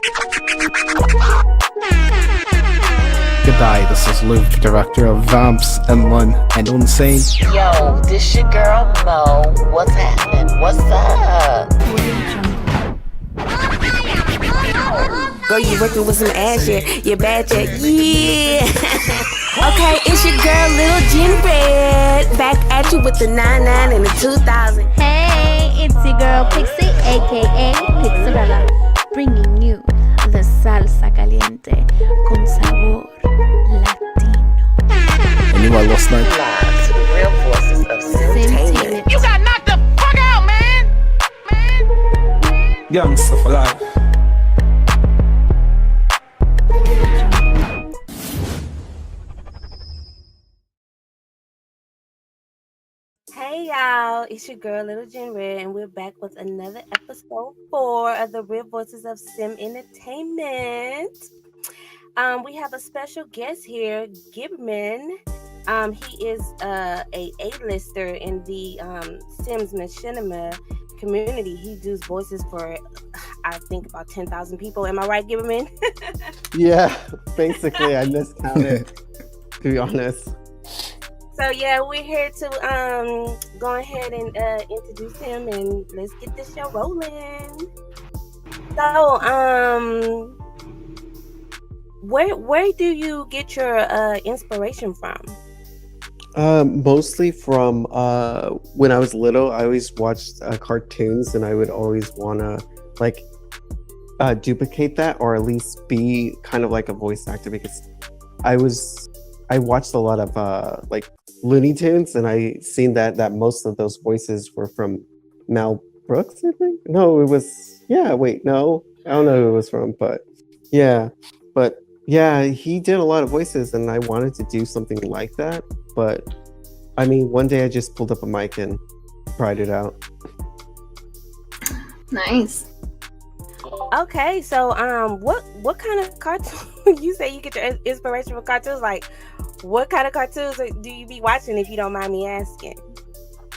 Good day, this is Luke, director of Vamps and Lun and Unsane. Yo, this your girl Mo. What's happening? What's up? Girl, you working with some ass, yeah. You're bad, yeah. Yeah. Okay, it's your girl, Liljenredd. Back at you with the 99 and the 2000. Hey, it's your girl Pixie, aka Pixxelrella, bringing you the salsa caliente con sabor latino. And you are listening. Live to the real forces of Simtainment. You got knocked the fuck out, man! Gangsta for life. Hey y'all, it's your girl Liljenredd, and we're back with another episode 4 of the Real Voices of Sim Entertainment. We have a special guest here, Gimbitmen. He is a A-lister in the Sims machinima community. He does voices for, I think, about 10,000 people. Am I right, Gimbitmen? Yeah, basically, I miscounted, to be honest. So yeah, we're here to go ahead and introduce him, and let's get this show rolling. So where do you get your inspiration from? Mostly from when I was little. I always watched cartoons, and I would always want to like duplicate that, or at least be kind of like a voice actor, because I watched a lot of like Looney Tunes, and I seen that most of those voices were from Mel Brooks, I think. No, it was, yeah, wait, no, I don't know who it was from, but yeah, he did a lot of voices, and I wanted to do something like that. But I mean, one day I just pulled up a mic and tried it out. nice. Okay, so what kind of cartoon? You say you get your inspiration from cartoons. Like, what kind of cartoons do you be watching, if you don't mind me asking?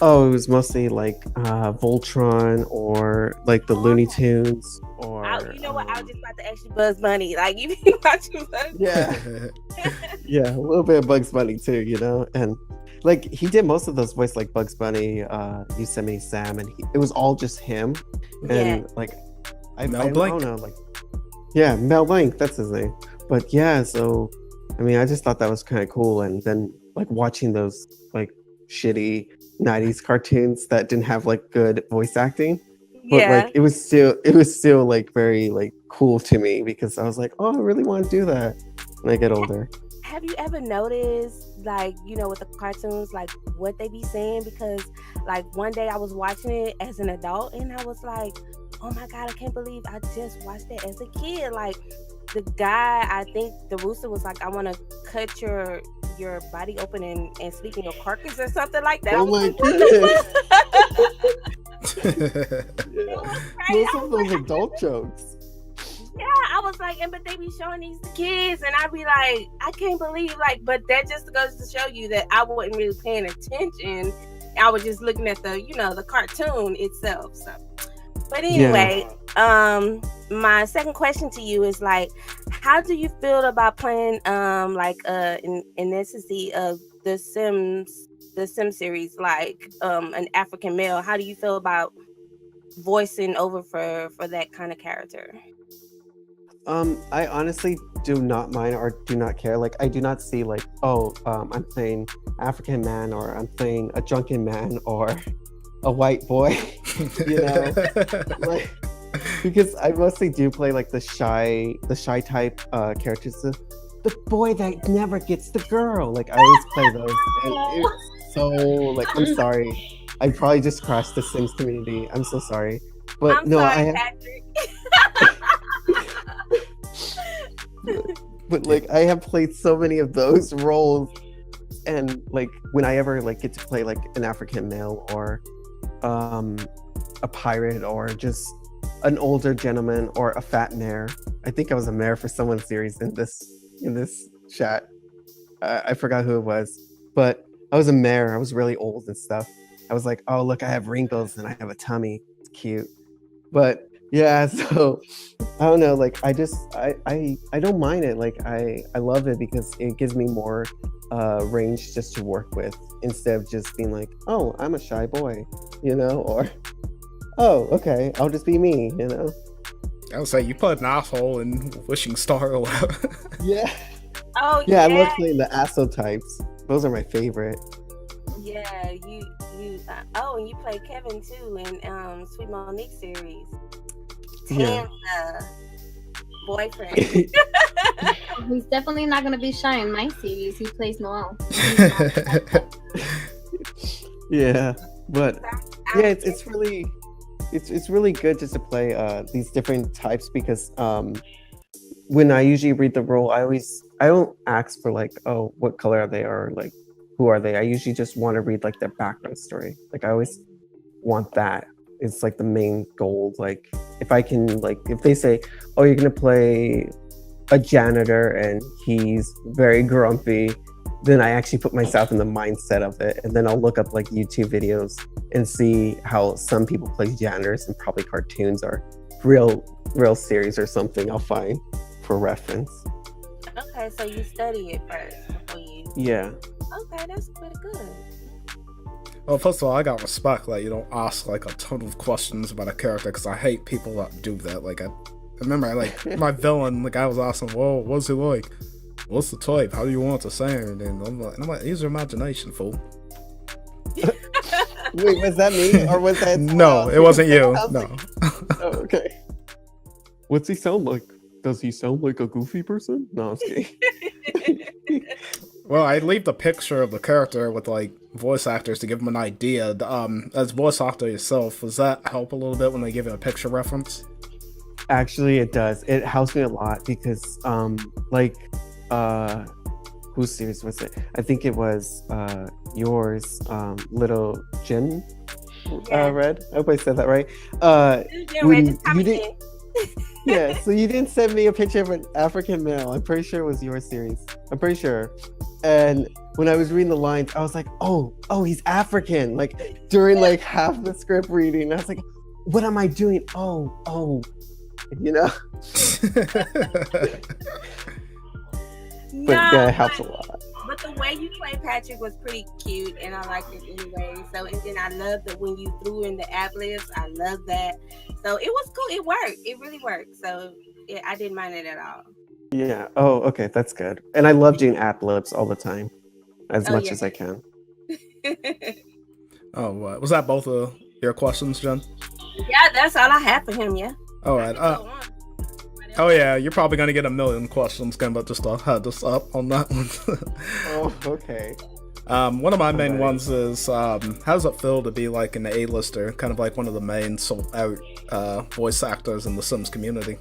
Oh, it was mostly like Voltron, or like the Looney Tunes, or You know what? I was just about to ask you Bugs Bunny. Like, you be watching Bugs Bunny? yeah, yeah, a little bit of Bugs Bunny too, you know. And like he did most of those voices, like Bugs Bunny, Yosemite Sam, and it was all just him. And like I don't know, like Mel Blanc, that's his name. But yeah, so I mean, I just thought that was kind of cool. And then like watching those like shitty 90s cartoons that didn't have like good voice acting, but like it was still like very like cool to me, because I was like, oh, I really want to do that when I get older. Have you ever noticed, like, you know, with the cartoons, like what they be saying? Because like one day I was watching it as an adult, and I was like, oh my God, I can't believe I just watched that as a kid. Like, the guy, I think the rooster was like, I want to cut your body open and sleep in your carcass or something like that. Oh my goodness. Most of those adult jokes. Yeah, I was like, but they be showing these to kids, and I'd be like, I can't believe, like, but that just goes to show you that I wasn't really paying attention. I was just looking at the, you know, the cartoon itself. So, but anyway, my second question to you is, like, how do you feel about playing in necessity of the Sim series, like an African male? How do you feel about voicing over for that kind of character? I honestly do not mind or do not care. Like, I do not see like, I'm playing African man, or I'm playing a drunken man, or a white boy, you know, like, because I mostly do play like the shy type characters, the boy that never gets the girl. Like, I always play those, and it's so like, I'm sorry, I probably just crashed the Sims community. I'm so sorry, but Patrick. But like, I have played so many of those roles, and like when I ever like get to play like an African male, or a pirate, or just an older gentleman, or a fat mare. I think I was a mare for someone's series in this chat. I forgot who it was, but I was a mare. I was really old and stuff. I was like, oh look, I have wrinkles and I have a tummy. It's cute. But Yeah, so I don't know, like I don't mind it. Like I love it because it gives me more range just to work with instead of just being like, oh, I'm a shy boy, or oh, okay, I'll just be me, I would say you put an asshole in Wishing Star or whatever. Yeah. Oh Yeah, I yeah, love playing the asshole types. Those are my favorite. yeah. You. Oh, and you play Kevin too in Sweet Monique series. Yeah. Tam's boyfriend. He's definitely not going to be shy in my series. He plays Noel. Yeah, but yeah, it's really good just to play these different types because when I usually read the role, I don't ask for like, oh, what color are they or like who are they. I usually just want to read like their background story. Like I always want that. It's like the main goal. Like if I can, like if they say, oh, you're gonna play a janitor and he's very grumpy, then I actually put myself in the mindset of it, and then I'll look up like YouTube videos and see how some people play janitors and probably cartoons or real series or something I'll find for reference. Okay, so you study it first before you. Yeah. Okay, that's pretty good. Well, first of all, I got respect that you don't ask like a ton of questions about a character because I hate people that do that. Like I remember, like my villain, the guy was asking, "Whoa, what's he like? What's the type? How do you want to sound?" And I'm like, use your imagination, fool. Wait, was that me or was that? No, it wasn't you. No. Oh, okay. What's he sound like? Does he sound like a goofy person? No, I'm just kidding. Well, I leave the picture of the character with like voice actors to give them an idea. As voice actor yourself, does that help a little bit when they give you a picture reference? Actually, it does. It helps me a lot because, whose series was it? I think it was yours, Little Jin Red. I hope I said that right. Yeah, so you didn't send me a picture of an African male. I'm pretty sure it was your series. I'm pretty sure. And when I was reading the lines, I was like, oh, he's African. Like during like half the script reading, I was like, what am I doing? Oh, But yeah, it helps a lot. But the way you play Patrick was pretty cute, and I liked it anyway. So, and then I love that when you threw in the ad libs, I love that. So it was cool. It worked. It really worked. So yeah, I didn't mind it at all. Yeah. Oh, okay, that's good. And I love doing ad libs all the time, as much as I can. Oh, was that both of your questions, Jen? Yeah, that's all I have for him. Yeah. All right. Oh yeah, you're probably gonna get a million questions, but just head us up on that one. Oh, okay. One of my main ones is how does it feel to be like an A-lister, kind of like one of the main voice actors in the Sims community?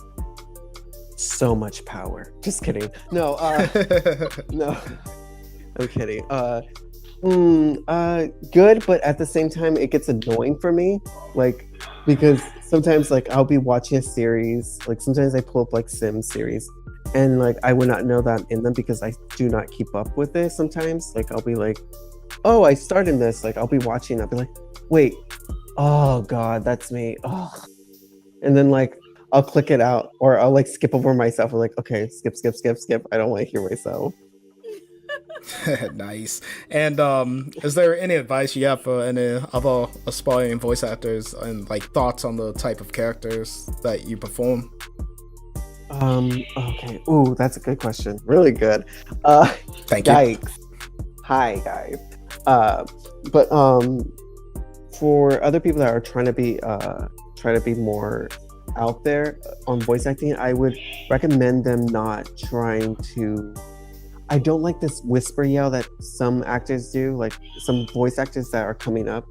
So much power. Just kidding. No, no. I'm kidding. Good, but at the same time, it gets annoying for me, like because sometimes like I'll be watching a series, like sometimes I pull up like Sim series, and like I would not know that I'm in them because I do not keep up with it. Sometimes like I'll be like, oh, I started this, like I'll be watching, I'll be like, wait, oh god, that's me. Oh, and then like I'll click it out, or I'll like skip over myself. I'm like, okay, skip. I don't want to hear myself. Nice. And is there any advice you have for any other aspiring voice actors and like thoughts on the type of characters that you perform? Okay. Ooh, that's a good question. Really good. Thank you. Yikes. Hi guys. But for other people that are trying to be more out there on voice acting, I would recommend them not trying to. I don't like this whisper yell that some actors do, like some voice actors that are coming up.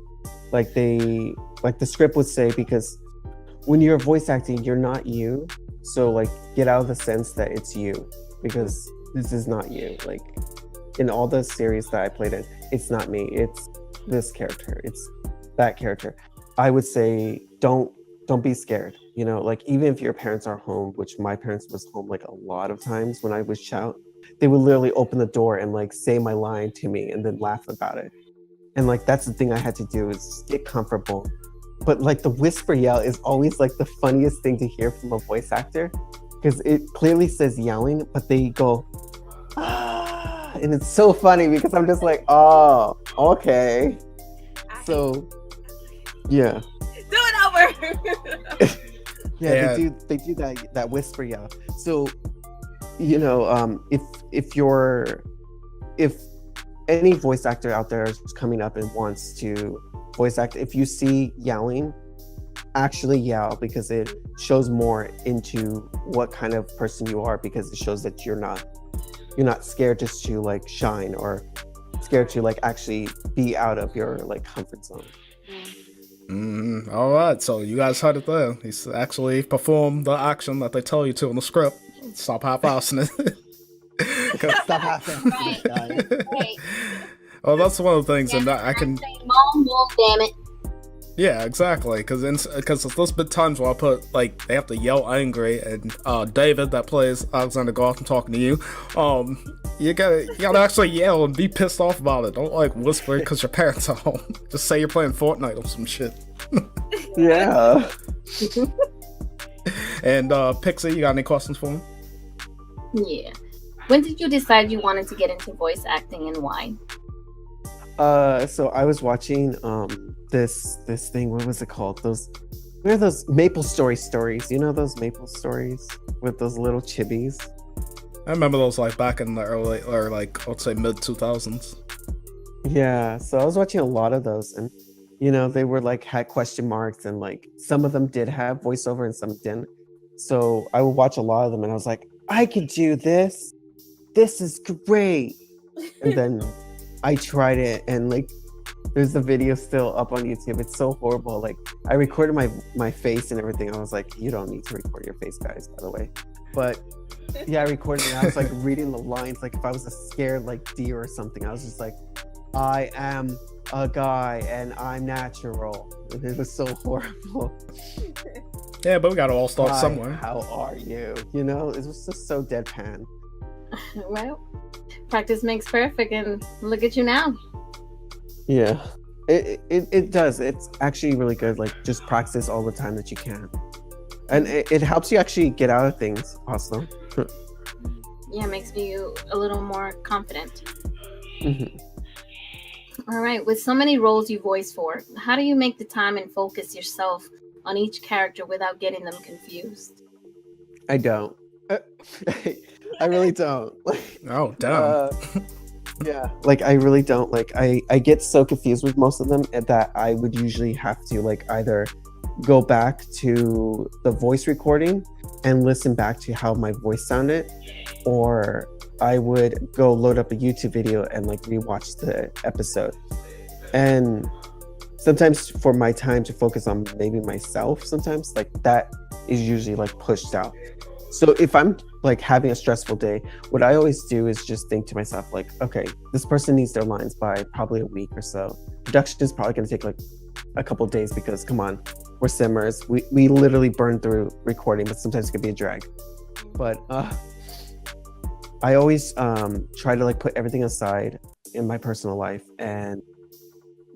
Like the script would say, because when you're voice acting, you're not you. So like get out of the sense that it's you, because this is not you. Like in all the series that I played in, it's not me. It's this character. It's that character. I would say don't be scared. You know, like even if your parents are home, which my parents was home like a lot of times when I would shout, they would literally open the door and like say my line to me and then laugh about it. And like that's the thing I had to do, is get comfortable but like the whisper yell is always like the funniest thing to hear from a voice actor, because it clearly says yelling, but they go, ah, and it's so funny because I'm just like, oh, okay. So, yeah. Do it over. Yeah, they do that whisper yell. So, you know, if any voice actor out there is coming up and wants to voice act, if you see yelling, actually yell, because it shows more into what kind of person you are, because it shows that you're not scared just to like shine, or scared to like actually be out of your like comfort zone. All right, so you guys heard it there. He's actually performed the action that they tell you to in the script. Stop half-assing it. Stop half-assing it, guys. Hey, Well, that's one of the things, and I can. Mom, damn it. Yeah, exactly. Because there's been times where I put like they have to yell angry, and David that plays Alexander Garth, I'm talking to you. You gotta actually yell and be pissed off about it. Don't like whisper because your parents are home. Just say you're playing Fortnite or some shit. Yeah. And Pixie, you got any questions for me? Yeah. When did you decide you wanted to get into voice acting, and why? So I was watching this thing. What was it called? What are those Maple stories? You know those Maple stories with those little chibis? I remember those like back in the early, or like let's say mid 2000s. Yeah, so I was watching a lot of those, and you know, they were like had question marks, and like some of them did have voiceover and some didn't. So I would watch a lot of them, and I was like, I could do this. This is great. And then I tried it, and like there's the video still up on YouTube. It's so horrible. Like I recorded my face and everything. I was like, you don't need to record your face, guys, by the way. But yeah, I recorded it, and I was like reading the lines like if I was a scared like deer or something. I was just like, I am a guy and I'm natural. And it was so horrible. Yeah, but we gotta all start Hi, somewhere. how are you? You know, it was just so deadpan. Well, practice makes perfect, and look at you now. Yeah, it does. It's actually really good. Like just practice all the time that you can, and it helps you actually get out of things also. Yeah, it makes you a little more confident. Mm-hmm. All right, with so many roles you voice for, how do you make the time and focus yourself on each character without getting them confused? I don't. I really don't. Oh, damn. Yeah, like I really don't. Like I get so confused with most of them that I would usually have to like either go back to the voice recording and listen back to how my voice sounded, or I would go load up a YouTube video and like rewatch the episode. And sometimes for my time to focus on maybe myself, sometimes like that is usually like pushed out. So if I'm like having a stressful day, what I always do is just think to myself like, okay, this person needs their lines by probably a week or so. Production is probably going to take like a couple of days because come on, we're simmers. We literally burn through recording, but sometimes it could be a drag. But I always try to like put everything aside in my personal life and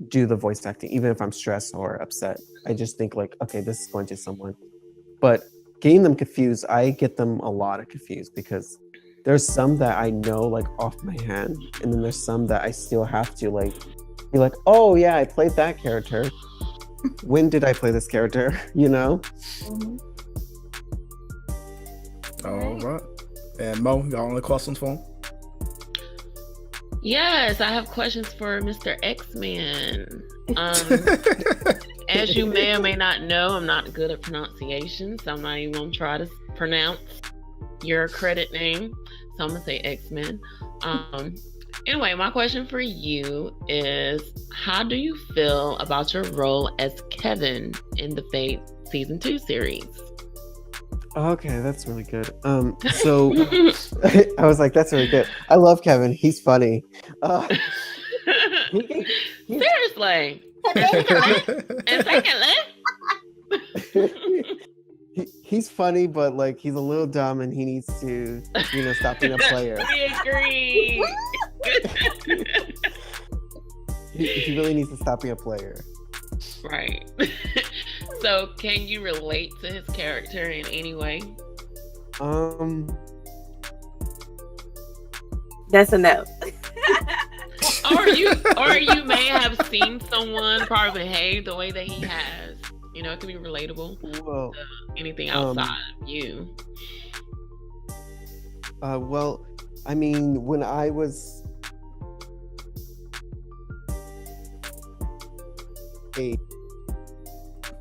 do the voice acting, even if I'm stressed or upset. I just think like, okay, this is going to someone. But getting them confused, I get them a lot of confused because there's some that I know like off my hand, and then there's some that I still have to like be like, oh yeah, I played that character. When did I play this character? You know? Mm-hmm. All right. And Mo, you got any questions for him? Yes, I have questions for Mr. X-Men. As you may or may not know, I'm not good at pronunciation, so I'm not even going to try to pronounce your credit name. So I'm going to say X-Men. Anyway, my question for you is, how do you feel about your role as Kevin in the Fate Season 2 series? Okay, that's really good. So I was like, that's really good. I love Kevin. He's funny. Seriously. And secondly, he's funny, but like he's a little dumb, and he needs to, you know, stop being a player. we agree. He really needs to stop being a player. Right. So, can you relate to his character in any way? That's a no. Or you may have seen someone probably behave the way that he has. You know, it could be relatable Well, to anything outside of you. well, I mean, when I was it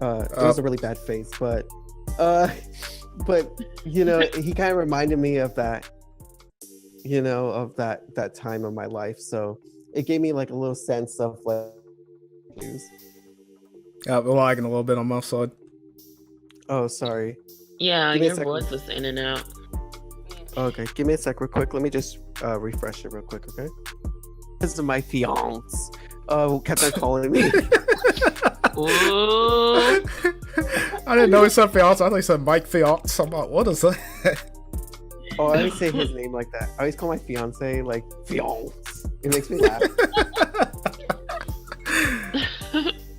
was a really bad face, but you know, he kind of reminded me of that, you know, of that time of my life. So it gave me like a little sense of like news. We're lagging a little bit on my side. Oh, sorry. Yeah, Give me a your second. voice is in and out. Okay, give me a sec real quick. Let me just refresh it real quick, okay? This is my fiance. Who kept on calling me. Ooh. I didn't know he said fiance. I thought he said Mike fiance. I'm like, what is that? Oh, I always say his name like that. I always call my fiance like fiance. It makes me laugh.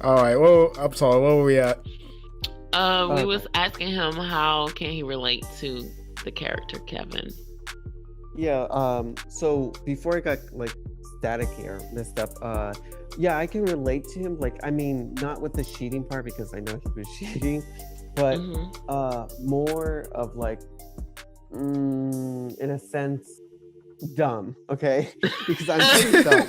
All right. Well, I'm sorry. Where were we at? We was asking him how can he relate to the character Kevin. Yeah. So before I got like static here, messed up. Yeah, I can relate to him. Like, I mean, not with the cheating part because I know he was cheating, but more of like, in a sense, dumb. Okay, because I'm pretty dumb.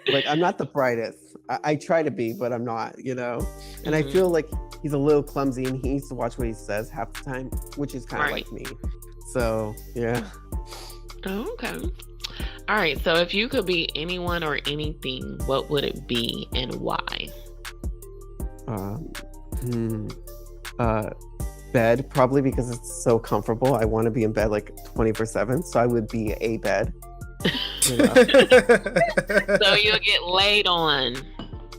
Like, I'm not the brightest. I try to be, but I'm not. You know, and I feel like he's a little clumsy, and he needs to watch what he says half the time, which is kind of like me. So yeah. Oh, okay. All right. So if you could be anyone or anything, what would it be and why? Bed, probably because it's so comfortable. I want to be in bed like 24/7, so I would be a bed. You know? So you'll get laid on.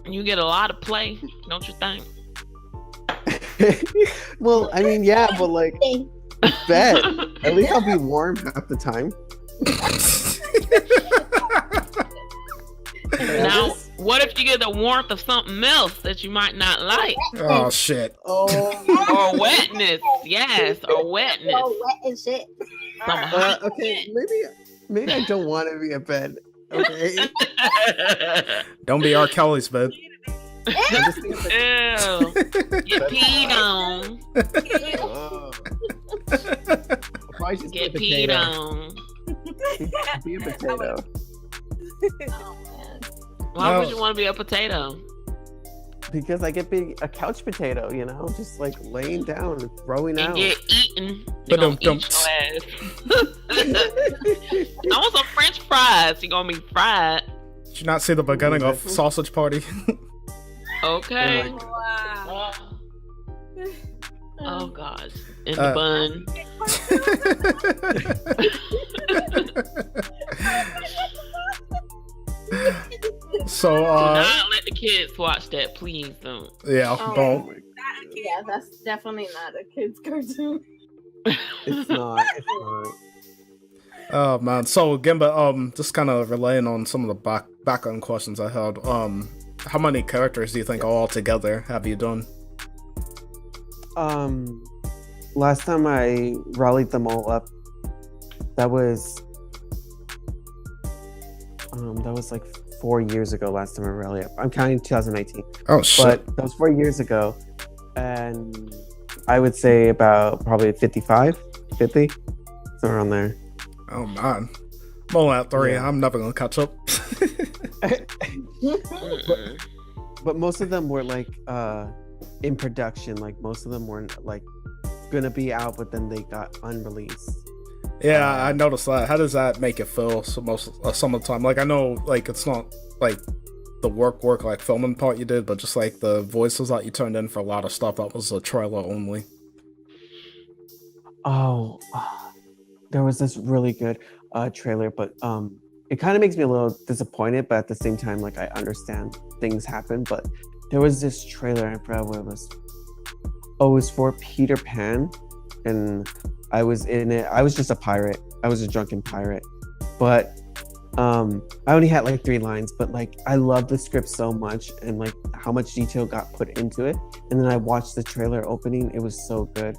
You get a lot of play, don't you think? Well, I mean, yeah, but like bed. At least I'll be warm half the time. Now, what if you get the warmth of something else that you might not like? Oh shit. Oh. Or wetness. Yes, or wetness. Oh, wet and shit. Some hot Okay, maybe I don't want to be a bed. Okay. Don't be R. Kelly's bed. I'm just thinking Ew. Get peed on. oh. Probably just Get be a peed potato. on. Be a potato. Oh man. Why would No. you want to be a potato? Because I get a couch potato, you know, just like laying down and throwing And out. get eaten. They're gonna eat your ass. I want some French fries. You're gonna be fried. Did you not see the beginning of Sausage Party? Okay. Wow. Oh God. In the bun. So, Do not let the kids watch that, please don't. yeah, Oh. don't. Yeah, that's definitely not a kid's cartoon. It's not. It's not. Oh man. So Gimba, just kind of relaying on some of the background questions I had. How many characters do you think all together have you done? Last time I rallied them all up, that was like 4 years ago. Last time I rallied up, I'm counting 2019. Oh shit. But that was 4 years ago, and I would say about probably 55, 50, somewhere around there. Oh man. I'm only at 3. Yeah. I'm never gonna catch up. But most of them were like in production. Like most of them weren't like gonna be out, but then they got unreleased. Yeah, I noticed that. How does that make you feel some of the time? Like, I know, like, it's not like the work like filming part you did, but just like the voices that you turned in for a lot of stuff that was a trailer only. Oh, there was this really good trailer, but it kind of makes me a little disappointed, but at the same time, like, I understand things happen. But there was this trailer, I forgot what it was. Oh, it was for Peter Pan, and I was in it. I was just a pirate. I was a drunken pirate, but I only had like 3 lines, but like I love the script so much and like how much detail got put into it. And then I watched the trailer opening. It was so good.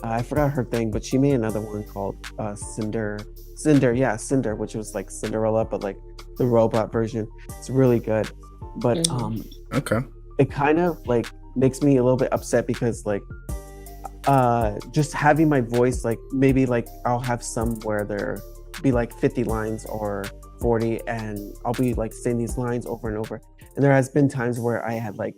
I forgot her thing, but she made another one called Cinder, which was like Cinderella, but like the robot version. It's really good. But okay, it kind of like makes me a little bit upset because like just having my voice, like maybe like I'll have some where there be like 50 lines or 40, and I'll be like saying these lines over and over. And there has been times where I had like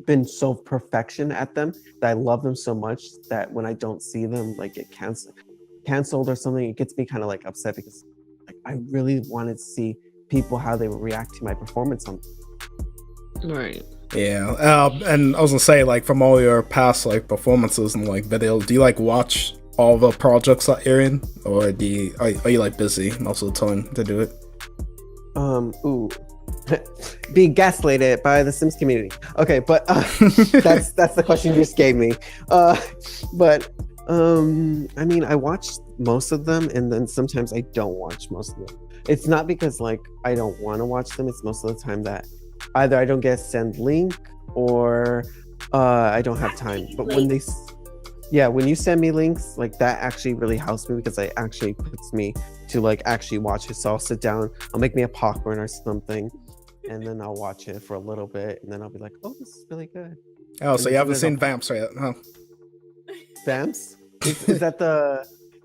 been so perfection at them that I love them so much that when I don't see them like get canceled or something, it gets me kind of like upset because like I really wanted to see people how they would react to my performance on them. Right. Yeah. And I was gonna say, like, from all your past like performances and like videos, do you like watch all the projects that you're in, or are you like busy most of the time to do it? Being gaslighted by the Sims community. Okay, but that's the question you just gave me. But I mean, I watch most of them, and then sometimes I don't watch most of them. It's not because like I don't want to watch them. It's most of the time that either I don't get a send link or I don't have time. But when you send me links, like that actually really helps me because it actually puts me to like actually watch it. So I'll sit down, I'll make me a popcorn or something, and then I'll watch it for a little bit, and then I'll be like, oh, this is really good. Oh, and so you haven't seen Vamps yet, huh? Vamps? Is that the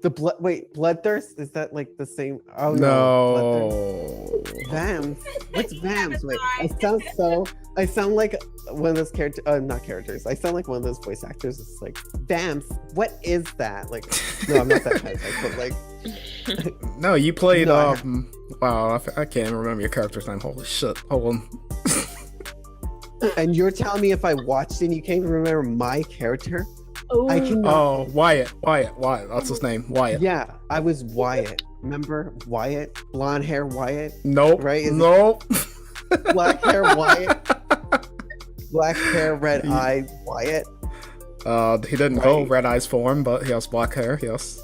blood? Wait, Bloodthirst? Is that like the same? Oh no. Vamps? What's Vamps? Wait, I sound like one of those characters. Not characters. I sound like one of those voice actors. It's like Vamps. What is that? Like, no, I'm not that type. But like, no, you played. Wow, I can't even remember your character's name. Holy shit! Hold on. And you're telling me if I watched it, and you can't even remember my character? I can. Oh, Wyatt. That's his name. Wyatt. Yeah, I was Wyatt. Remember Wyatt? Blonde hair Wyatt? Nope. Right? Nope. Black hair Wyatt? Black hair, red eye Wyatt? He didn't go red eyes for him, but he has black hair, yes.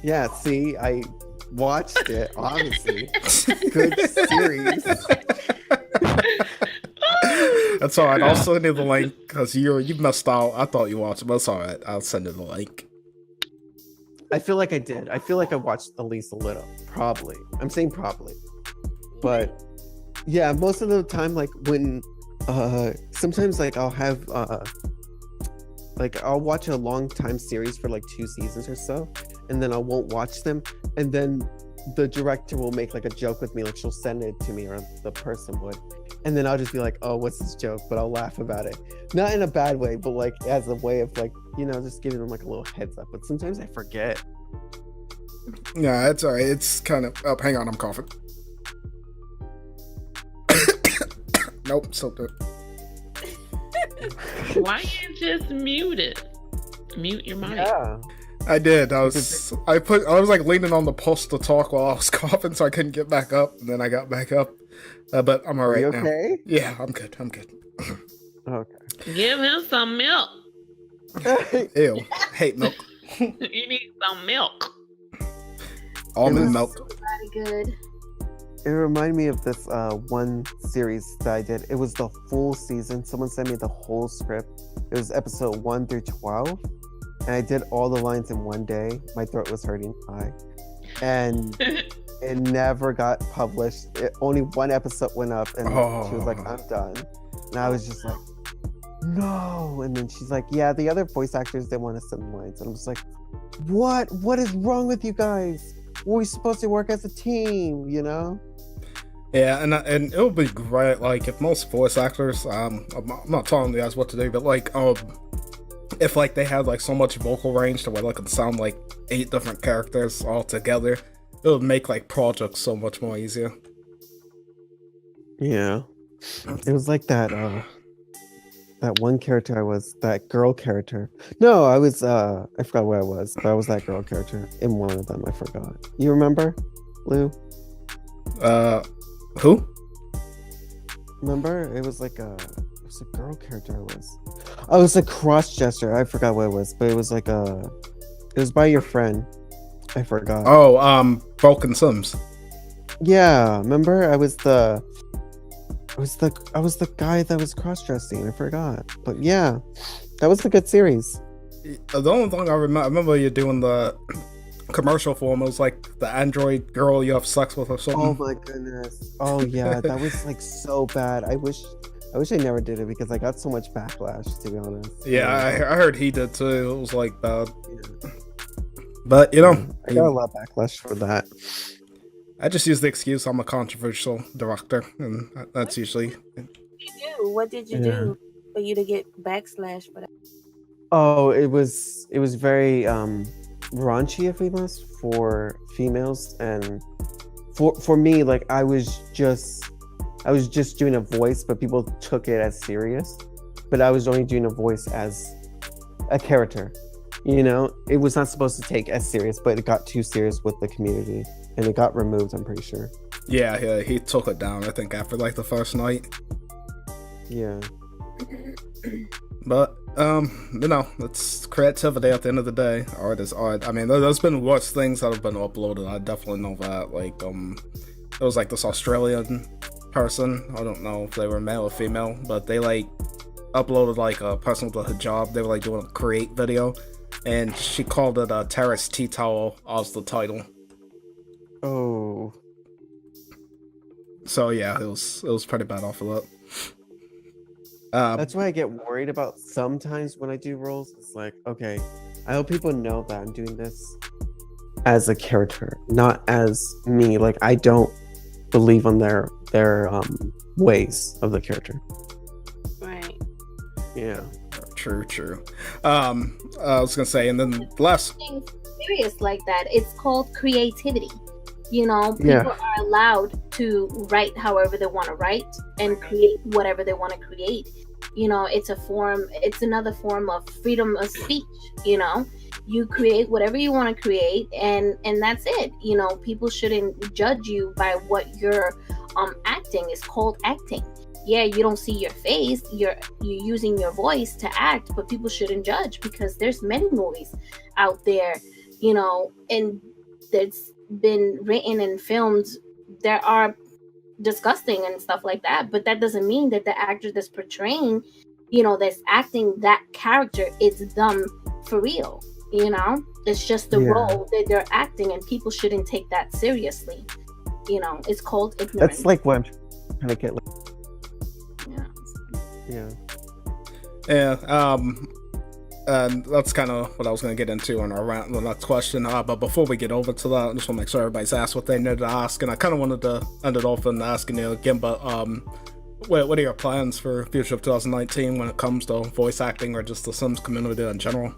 Yeah, see, I watched it, obviously. Good series. That's alright, I'll send you the link, because you messed out. I thought you watched it, but it's alright. I'll send you the link. I feel like I did. I feel like I watched at least a little. Probably. I'm saying probably. But, yeah, most of the time, like, when... sometimes, like, I'll have... like, I'll watch a long time series for, like, 2 seasons or so, and then I won't watch them, and then the director will make, like, a joke with me, like, she'll send it to me, or the person would. And then I'll just be like, oh, what's this joke? But I'll laugh about it. Not in a bad way, but like as a way of like, you know, just giving them like a little heads up. But sometimes I forget. Yeah, it's alright. It's kind of... Oh, hang on, I'm coughing. Nope, still do it. Why you just mute it? Mute your mic. Yeah. I did. I was like leaning on the post to talk while I was coughing, so I couldn't get back up. And then I got back up. But I'm alright now. Okay? Yeah, I'm good. Okay. Give him some milk. Ew. Hate milk. You need some milk. Almond milk. Very good. It reminded me of this one series that I did. It was the full season. Someone sent me the whole script. It was episode 1 through 12. And I did all the lines in one day. My throat was hurting. And it never got published. Only one episode went up, and she was like, I'm done. And I was just like, no. And then she's like, yeah, the other voice actors, they want to send lines. And I'm just like, what is wrong with you guys? We're supposed to work as a team, you know? Yeah, and it would be great, like, if most voice actors, I'm not telling you guys what to do, but like, if like they had like so much vocal range to where they could sound like 8 different characters all together, it would make like projects so much more easier. Yeah. It was like that one character that girl character. No, I forgot where I was, but I was that girl character in one of them. I forgot. You remember, Lou? Who? Remember? It was a girl character I was. Oh, it was a cross gesture. I forgot what it was, but it was like it was by your friend. I forgot. Oh, Broken Sims. Yeah, remember I was the guy that was cross-dressing. I forgot. But yeah, that was a good series. The only thing I remember you doing the commercial for him, it was like the android girl you have sex with or something. Oh my goodness. Oh yeah, that was like so bad. I wish I never did it because I got so much backlash, to be honest. Yeah, I heard he did too. It was like bad. Yeah. But you know, I got a lot of backlash for that. I just use the excuse I'm a controversial director, and that's usually. What did you do for you to get backslash for that? Oh, it was very raunchy, if we must, for females, and for me, like I was just doing a voice, but people took it as serious. But I was only doing a voice as a character. You know, it was not supposed to take as serious, but it got too serious with the community, and it got removed, I'm pretty sure. Yeah, he took it down, I think, after like the first night. Yeah. But you know, it's creativity at the end of the day. Art is art. I mean, there's been worse things that have been uploaded. I definitely know that. Like it was like this Australian person. I don't know if they were male or female, but they like uploaded like a person with a hijab. They were like doing a create video, and she called it a terrorist tea towel as the title. Oh. So yeah, it was pretty bad off of that. That's why I get worried about sometimes when I do roles. It's like, okay, I hope people know that I'm doing this as a character, not as me. Like I don't believe on their ways of the character. Right. Yeah. True. I was gonna say, and then last serious like that. It's called creativity. You know, people are allowed to write however they want to write and create whatever they want to create. You know, it's another form of freedom of speech. You know, you create whatever you want to create, and that's it. You know, people shouldn't judge you by what you're acting. It's called acting. Yeah, you don't see your face, you're using your voice to act, but people shouldn't judge because there's many movies out there, you know, and that's been written and filmed that are disgusting and stuff like that, but that doesn't mean that the actor that's portraying, you know, that's acting that character is them for real. You know, it's just the role that they're acting, and people shouldn't take that seriously. You know, it's called ignorance. That's like what I'm trying to get. And that's kind of what I was going to get into on the next question. But before we get over to that, I just want to make sure everybody's asked what they needed to ask. And I kind of wanted to end it off in asking you again, but what are your plans for future of 2019 when it comes to voice acting or just the Sims community in general?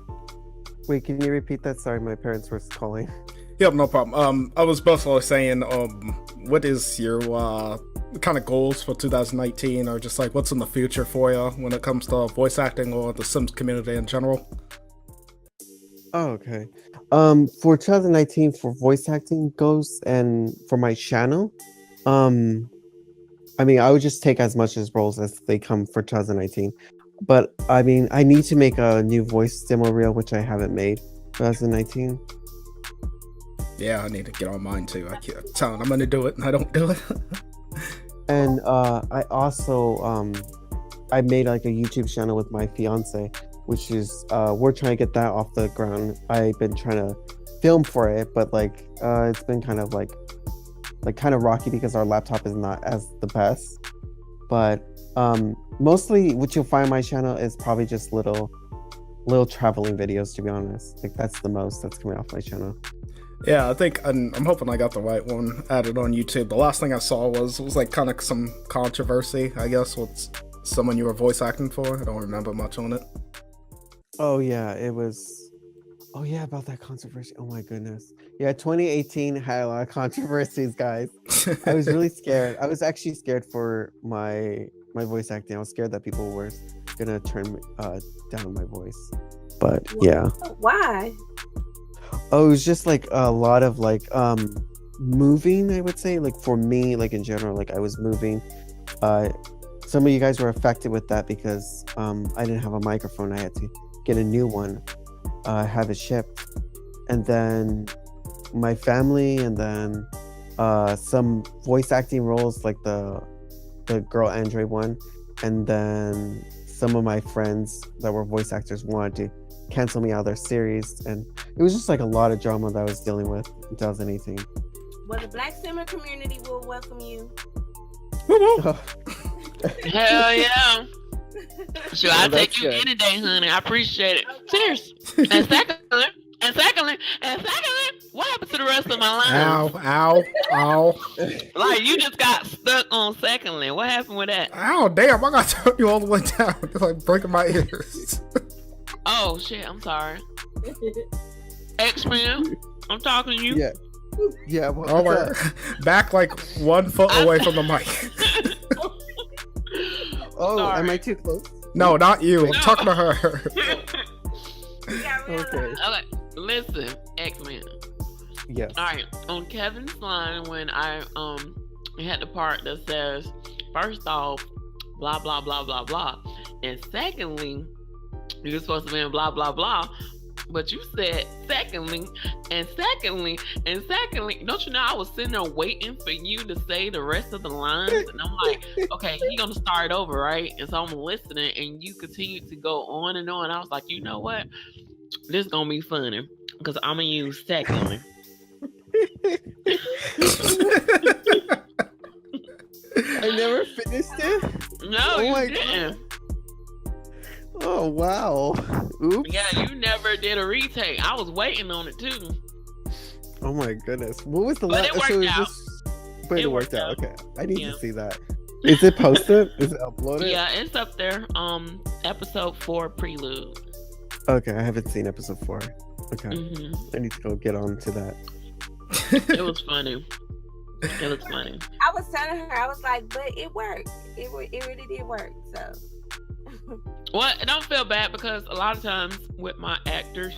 Wait, can you repeat that? Sorry, my parents were calling. Yep, no problem. I was basically saying, what is your kind of goals for 2019, or just like what's in the future for you when it comes to voice acting or the Sims community in general? Oh, okay. For 2019, for voice acting goes, and for my channel, I mean, I would just take as much as roles as they come for 2019. But I mean, I need to make a new voice demo reel, which I haven't made for 2019. Yeah, I need to get on mine too. I keep telling I'm gonna do it, and I don't do it. And I also I made like a YouTube channel with my fiance, which is we're trying to get that off the ground. I've been trying to film for it, but like it's been kind of rocky because our laptop is not as the best. But mostly what you'll find on my channel is probably just little traveling videos, to be honest. Like that's the most that's coming off my channel. Yeah, I think I'm hoping I got the right one added on YouTube. The last thing I saw was like kind of some controversy, I guess, with someone you were voice acting for. I don't remember much on it. Oh yeah, it was. Oh yeah, about that controversy. Oh my goodness. Yeah, 2018 had a lot of controversies, guys. I was really scared. I was actually scared for my voice acting. I was scared that people were gonna turn down my voice. But yeah. Why? Oh, it was just like a lot of like moving, I would say, like for me, like in general, like I was moving. Some of you guys were affected with that because I didn't have a microphone. I had to get a new one, have it shipped, and then my family, and then some voice acting roles, like the girl Andre one, and then some of my friends that were voice actors wanted to cancel me out of their series, and it was just like a lot of drama that I was dealing with in 2018. Well, the Black Simmer community will welcome you. Hell yeah. Sure, I'll Well, take you that's good. any day, honey. I appreciate it. Cheers. And secondly, what happened to the rest of my lines? Ow. Like, you just got stuck on secondly. What happened with that? Ow, damn, I got to turn you all the way down. It's like breaking my ears. Oh, shit, I'm sorry. X-Men, I'm talking to you. Yeah. Well, Oh, we're back like 1 foot away from the mic. Oh, Sorry. am I too close? No, not you. I'm talking to her. Okay. Okay, listen, X-Men. Yes. All right, on Kevin's line, when I had the part that says, first off, blah blah blah blah blah, and secondly, you're supposed to be in blah blah blah, but you said secondly. Don't you know I was sitting there waiting for you to say the rest of the lines, and I'm like, okay, he gonna start over, right? And so I'm listening, and you continue to go on and on. I was like, you know what? This is gonna be funny because I'm gonna use secondly. I never finished it. No, Oh you my didn't. Oh wow. Oops. Yeah, you never did a retake. I was waiting on it too. Oh my goodness. What was the But last? it worked out. But It it worked worked out. out. Okay. I need Yeah. to see that. Is it posted? Is it uploaded? Yeah, it's up there. Episode 4 prelude. Okay, I haven't seen episode 4. Okay. Hmm I need to go get on to that. It was funny. It was funny. I was telling her, I was like, but it worked. It really did work. So. Well, don't feel bad because a lot of times with my actors,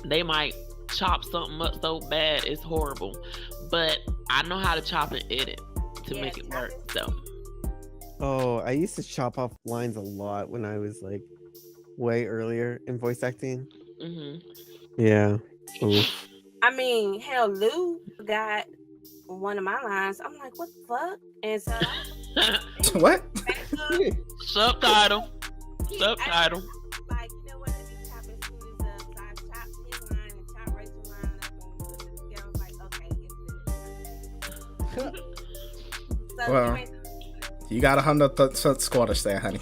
they might chop something up so bad it's horrible. But I know how to chop and edit to make it work. So Oh, I used to chop off lines a lot when I was like way earlier in voice acting. hmm Yeah. Oof. I mean, hell, Lou got one of my lines. I'm like, what the fuck? And so What? Subtitle. Like, you know what? Let me chop his scooters up. So I chopped his line and chopped Rachel's line up and put it together. I was like, okay, it's good. So Well, you got 100% Scottish there, honey.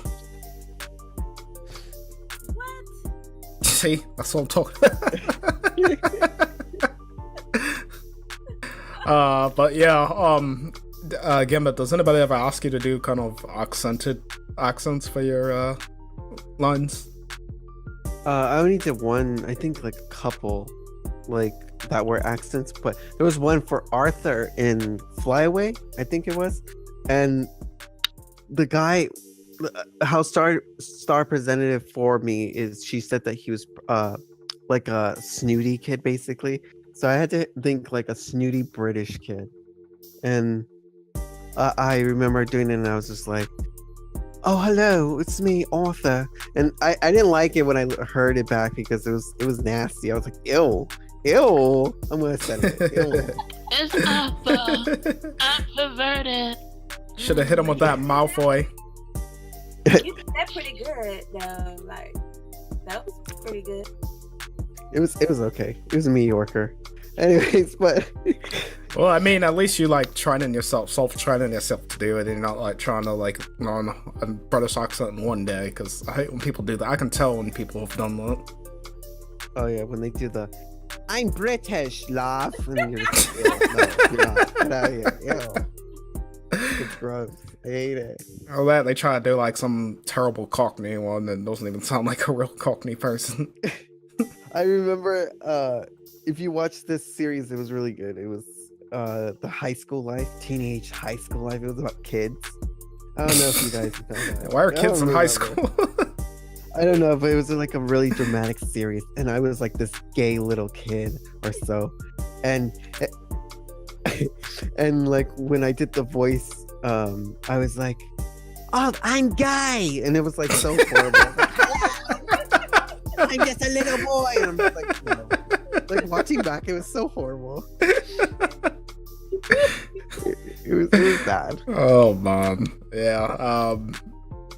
what? See, that's what I'm talking about. But yeah, Gimbit, does anybody ever ask you to do kind of accented accents for your lines? I only did one, I think like a couple, like that were accents, but there was one for Arthur in Flyaway, I think it was, and the guy, how Star presented it for me is she said that he was like a snooty kid basically, so I had to think like a snooty British kid, and I remember doing it and I was just like, oh hello, it's me, Arthur. And I didn't like it when I heard it back because it was nasty. I was like, ew, I'm gonna send it. Ew. It's Arthur. I'm perverted. Should have hit him with that Malfoy. You did that pretty good, though. Like, that was pretty good. It was okay. It was a mediocre. Anyways, but Well, I mean, at least you like training yourself, self-training yourself to do it, and you're not like trying to like learn a British accent in one day. Because I hate when people do that. I can tell when people have done that. oh yeah, when they do the I'm British laugh, and you're just like, ew, no, you're not. Get out of here. Ew. It's gross. I hate it. Or that they try to do like some terrible Cockney one that doesn't even sound like a real Cockney person. I remember if you watch this series, it was really good. It was the high school life, teenage high school life. It was about kids. I don't know if you guys know that. Why are I kids don't in high remember. school? I don't know, but it was like a really dramatic series, and I was like this gay little kid or so, and and like when I did the voice, I was like, "Oh, I'm gay," and it was like so horrible. I was like, I'm just a little boy, and I'm just like, no. Like watching back, it was so horrible. it was bad. Oh man, yeah.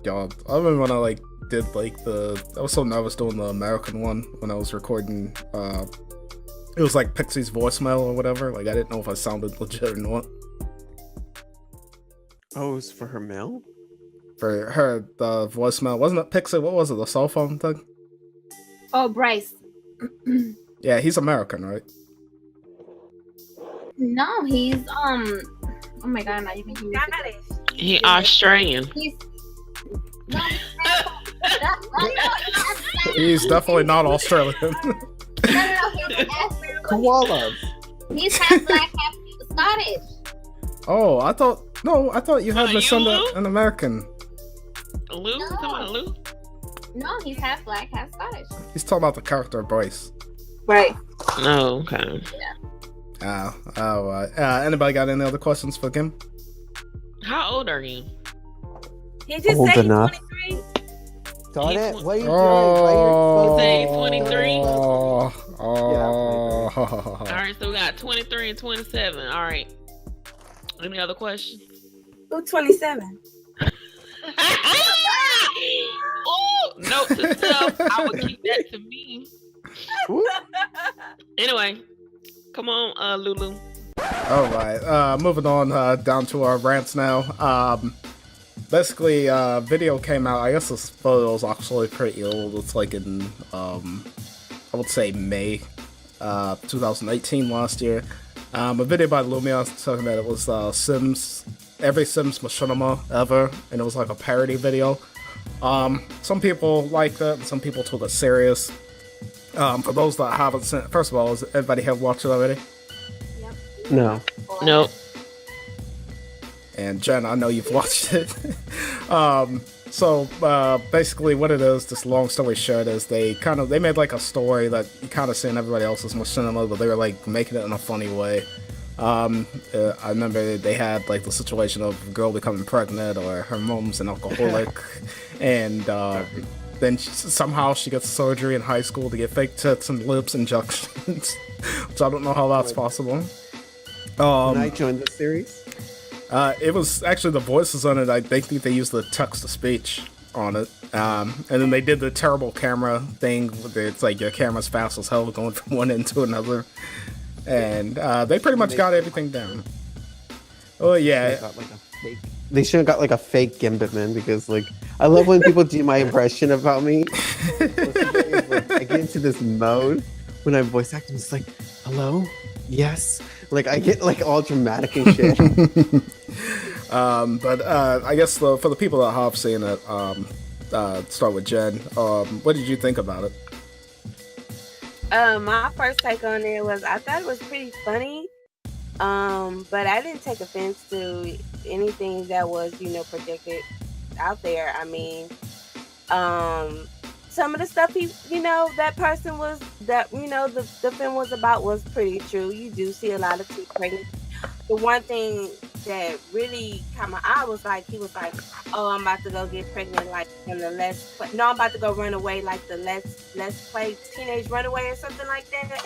God, I remember when I like did like I was so nervous doing the American one when I was recording. It was like Pixie's voicemail or whatever. Like I didn't know if I sounded legit or not. Oh, it was for her mail? For her, the voicemail wasn't it Pixie? What was it? The cell phone thing? Oh, Bryce. Yeah, he's American, right? No, he's oh my god, not even He Australian. He's no, He's definitely not Australian. Koalas. He's half black, half Scottish. Oh, I thought you had you, an American. Lou? No. Come on, Lou. No, he's half black, half Scottish. He's talking about the character Bryce. Right. Oh, okay. Anybody got any other questions for Kim? How old are you? He just Old said he's enough. 23. Got it? What are you doing? Oh, Say 23? Oh. All right, so we got 23 and 27. All right. Any other questions? Who's 27? Oh, note to self. I would keep that to me. Anyway, come on, Lulu. All right. Moving on down to our rants now. Basically, video came out. I guess this photo is actually pretty old. It's like in, I would say May 2018 last year. A video by Lumia talking about it was Sims, every Sims machinima ever, and it was like a parody video. Some people liked it, and some people took it serious. For those that haven't seen it, first of all, does everybody have watched it already? No. Nope. And Jen, I know you've watched it. So basically what it is, just long story short, is they made like a story that you kind of see in everybody else's machinima, but they were like making it in a funny way. I remember they had like the situation of a girl becoming pregnant or her mom's an alcoholic, and then somehow she gets surgery in high school to get fake tits and lips injections, which I don't know how that's possible. Can I join the series? It was actually the voices on it. They think they used the text-to-speech on it. And then they did the terrible camera thing. It's like your camera's fast as hell going from one end to another. And they pretty much got everything down. Oh, yeah. They should have got like a fake Gimbitmen, because like I love when people do my impression about me. I get into this mode when I voice act, and it's like, hello? Yes? Like I get like all dramatic and shit. But I guess for the people that have seen it, start with Jen. What did you think about it? My first take on it was I thought it was pretty funny. But I didn't take offense to anything that was, projected out there. I mean, some of the stuff that person was, the film was about was pretty true. You do see a lot of teen pregnancy. The one thing that really caught my eye was like, he was like, oh, I'm about to go get pregnant, like in the I'm about to go run away, like the Let's Play Teenage Runaway or something like that.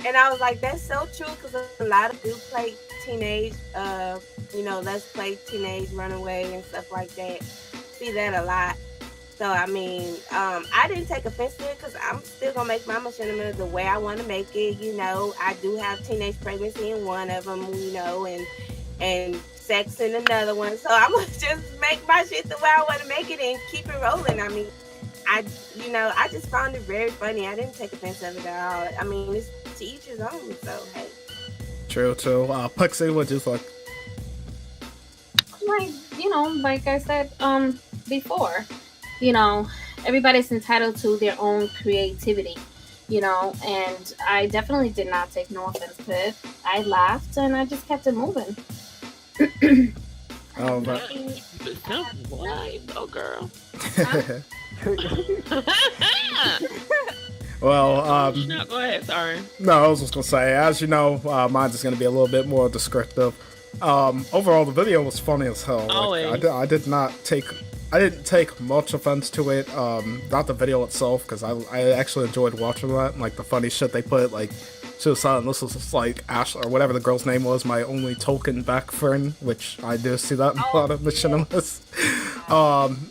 And I was like, that's so true, because a lot of do play teenage, Let's Play Teenage Runaway and stuff like that. See that a lot. So, I mean, I didn't take offense to it, because I'm still going to make my machinima the way I want to make it. I do have teenage pregnancy in one of them, and sex in another one. So I'm going to just make my shit the way I want to make it and keep it rolling. I mean, I just found it very funny. I didn't take offense of it at all. I mean, it's to each his own, so hey. True. Pixie, what'd you think? Like I said before, everybody's entitled to their own creativity, and I definitely did not take no offense to it. I laughed and I just kept it moving. Oh, but... Oh, girl. Well, no, go ahead. Sorry. No, I was just gonna say, as you know, mine's just gonna be a little bit more descriptive. Overall, the video was funny as hell. Like, I didn't take much offense to it. Not the video itself, because I actually enjoyed watching that. And, like the funny shit they put, like she was saying this was just like Ash or whatever the girl's name was, my only token back friend, which I do see that in a lot of machinimas.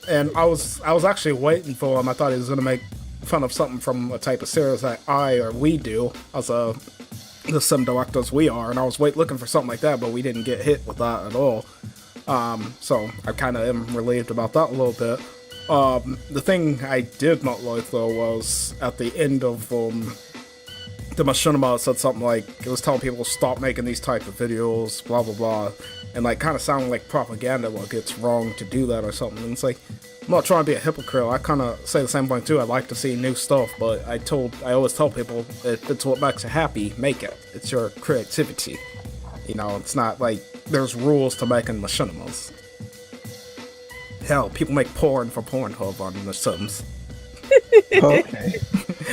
And I was actually waiting for him. I thought he was gonna make fun of something from a type of series that we do as the sim directors we are, and I was looking for something like that, but we didn't get hit with that at all. So I kind of am relieved about that a little bit. The thing I did not like though was at the end of the machinima, it said something like, it was telling people to stop making these type of videos, blah blah blah, and like kind of sounded like propaganda, like it's wrong to do that or something. And it's like, I'm not trying to be a hypocrite. I kind of say the same thing too. I like to see new stuff, but I always tell people, if it's what makes you happy, make it. It's your creativity. You know, it's not like there's rules to making machinimas. Hell, people make porn for Pornhub on The Sims. Okay.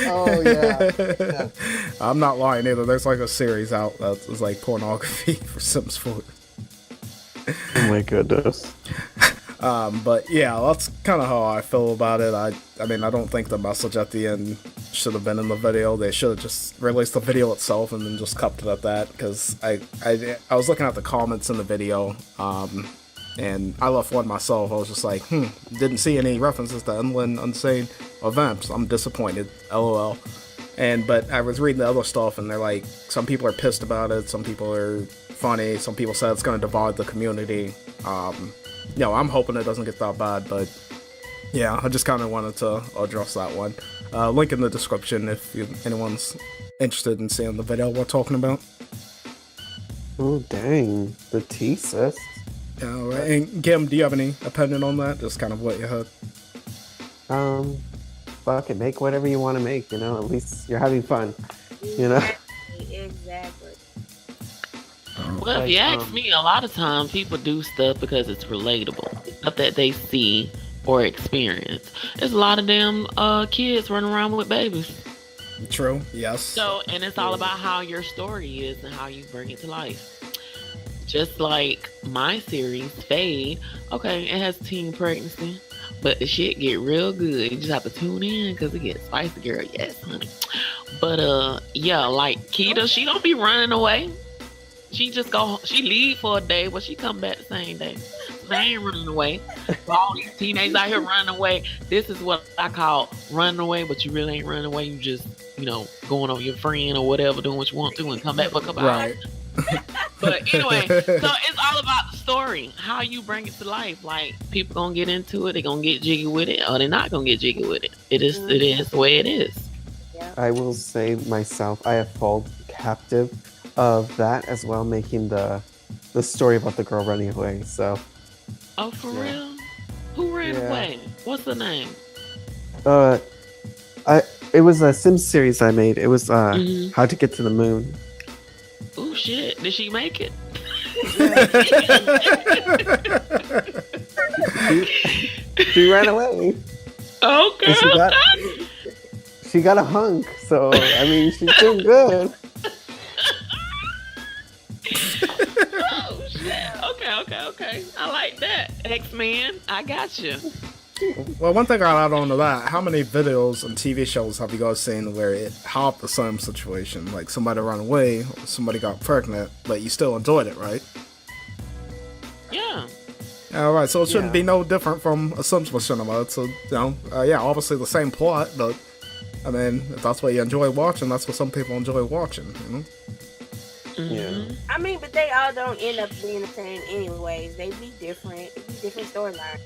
Oh yeah. I'm not lying either. There's like a series out that's like pornography for Sims 4. Oh my goodness. But yeah, that's kind of how I feel about it. I mean, I don't think the message at the end should have been in the video. They should have just released the video itself and then just kept it at that. Because I was looking at the comments in the video, and I left one myself. I was just like, didn't see any references to Inland Unsane events. I'm disappointed. LOL. But I was reading the other stuff, and they're like, some people are pissed about it. Some people are funny. Some people said it's going to divide the community. I'm hoping it doesn't get that bad, but yeah, I just kind of wanted to address that one. Link in the description if anyone's interested in seeing the video we're talking about. Oh dang, the tea, sis. Yeah, right. And Kim, do you have any opinion on that? Just kind of what you heard. Fuck it, make whatever you want to make, you know, at least you're having fun, you know? Exactly. Well, if you ask me, a lot of times people do stuff because it's relatable, stuff that they see or experience. There's a lot of damn kids running around with babies. True, yes. So, and it's all about how your story is and how you bring it to life. Just like my series, Fade, okay, it has teen pregnancy, but the shit get real good. You just have to tune in because it gets spicy, girl. Yes, honey. But, yeah, like Keita, she don't be running away. She leave for a day, but she come back the same day. So they ain't running away. For all these teenagers out here running away, this is what I call running away, but you really ain't running away. You just, going over your friend or whatever, doing what you want to and come back for a couple hours. But anyway, so it's all about the story, how you bring it to life. Like, people gonna get into it, they gonna get jiggy with it, or they're not gonna get jiggy with it. It is the way it is. Yeah. I will say myself, I have fallen captive of that as well, making the story about the girl running away. So. Oh, for real? Who ran away? What's the name? It was a Sims series I made. It was How to Get to the Moon. Oh shit! Did she make it? She ran away. Okay. She got a hunk, so I mean, she's doing good. Oh shit! Okay. I like that. X-Men, I got you. Well, one thing I'll add on to that, how many videos and TV shows have you guys seen where it helped the same situation? Like somebody ran away, or somebody got pregnant, but you still enjoyed it, right? Yeah. Alright, so it shouldn't be no different from a Sims machinima. It's obviously the same plot, but I mean, if that's what you enjoy watching, that's what some people enjoy watching, you know? Yeah. I mean, but they all don't end up being the same anyways. They be different. It's a different storyline.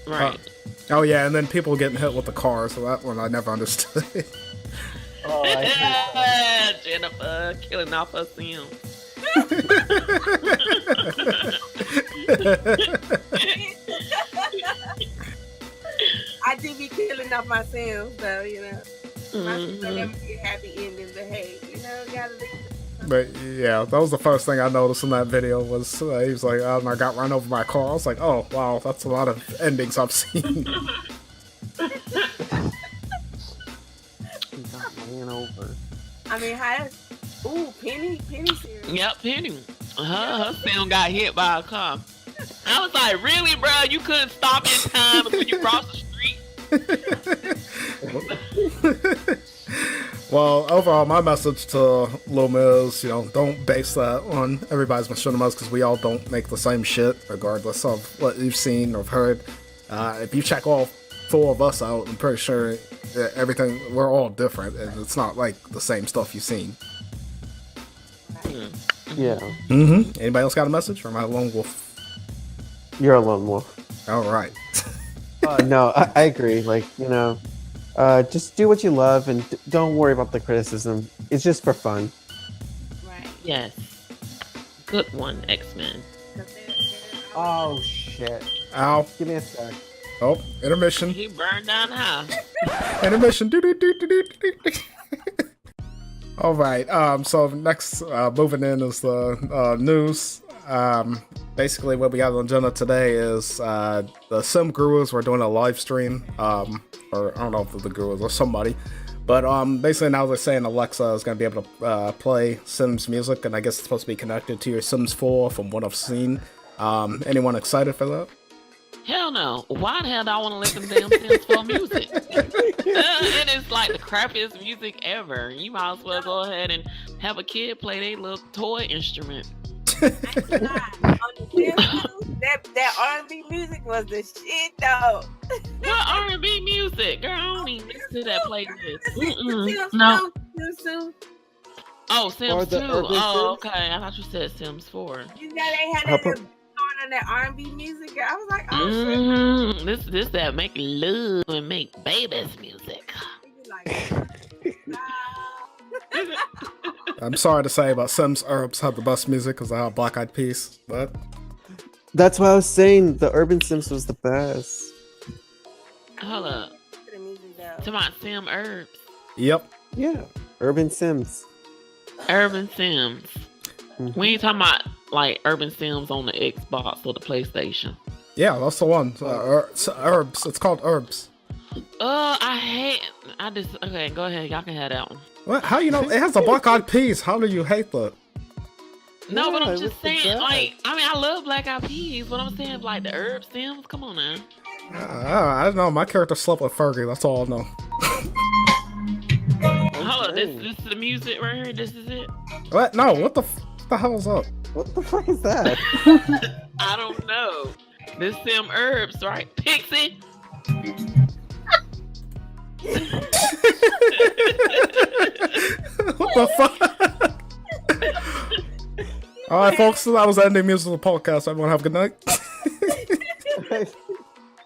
Right. Oh yeah, and then people getting hit with the car, so that one I never understood. Oh, I hate that. Jennifer killing off her Sims. I do be killing off my Sims, though, you know. My Sims will never be a happy ending, but hey, gotta leave. But yeah, that was the first thing I noticed in that video was he was like, I got run over by a car. I was like, oh wow, that's a lot of endings I've seen. Ran over. I mean, Penny series. Yep, Penny. Her Sim got hit by a car. I was like, really, bro? You couldn't stop in time until you crossed the street? Well, overall, my message to Luma is, don't base that on everybody's machinimas because we all don't make the same shit, regardless of what you've seen or heard. If you check all 4 of us out, I'm pretty sure that we're all different, and it's not like the same stuff you've seen. Yeah. Mm-hmm. Anybody else got a message, or am I a lone wolf? You're a lone wolf. All right. No, I agree. Like, just do what you love and don't worry about the criticism. It's just for fun. Right. Yes. Good one, X-Men. Oh, shit. Ow. Give me a sec. Oh, intermission. He burned down the house. Intermission. All right. So next, moving in is the news. Basically, what we got on the agenda today is the Sim Gurus were doing a live stream. Or I don't know if it's the Gurus or somebody, but basically now they're saying Alexa is going to be able to play Sims music, and I guess it's supposed to be connected to your Sims 4 from what I've seen. Anyone excited for that? Hell no. Why the hell do I want to listen to damn Sims 4 music? It is like the crappiest music ever. You might as well go ahead and have a kid play their little toy instrument. That R&B music was the shit, though. What R&B music? Girl, I don't even listen to that playlist. Sims No. 2. Oh, Or Sims 2. the Urban Oh, Sims? okay. I thought you said Sims 4. You know they had that on that R&B music. Girl. I was like, oh shit. This that make love and make babies music. I'm sorry to say, but Sims Herbs had the best music because I have Black Eyed Peas, but That's what I was saying. The Urban Sims was the best. Hold up. To my Sim Herbs. Yep. Yeah. Urban Sims. Urban Sims. Mhm. We ain't talking about like Urban Sims on the Xbox or the PlayStation. Yeah, that's the one. Herbs. It's called Herbs. Okay, go ahead. Y'all can have that one. What? How you know? It has a Black Eyed Peas. How do you hate that? No, but Yeah, I'm it just was the saying, best. like, I mean, I love Black Eyed Peas, but I'm saying, like, the Herb Sims, come on now. I don't know. My character slept with Fergie. That's all I know. Hold up, this is the music right here. This is it. What? No. What the hell is up? What the fuck is that? I don't know. This Sim Herbs, right? Pixie. What the fuck? All right, folks. That was the ending music of the podcast. Everyone have a good night.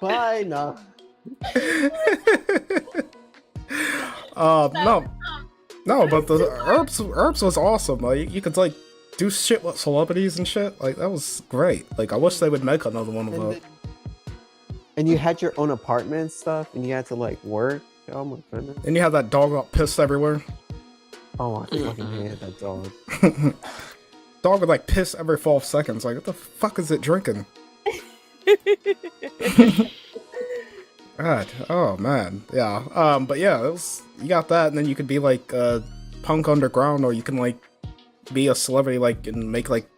Bye. No. No, but the herbs was awesome. Like you could like do shit with celebrities and shit. Like that was great. Like I wish they would make another one of that. And you had your own apartment and stuff, and you had to like work. Oh my goodness. And you had that dog got pissed everywhere. Oh, I fucking hated that dog. Dog would like piss every 12 seconds. Like what the fuck is it drinking? God, oh man, yeah. But yeah, you got that, and then you could be like punk underground, or you can like be a celebrity, like and make like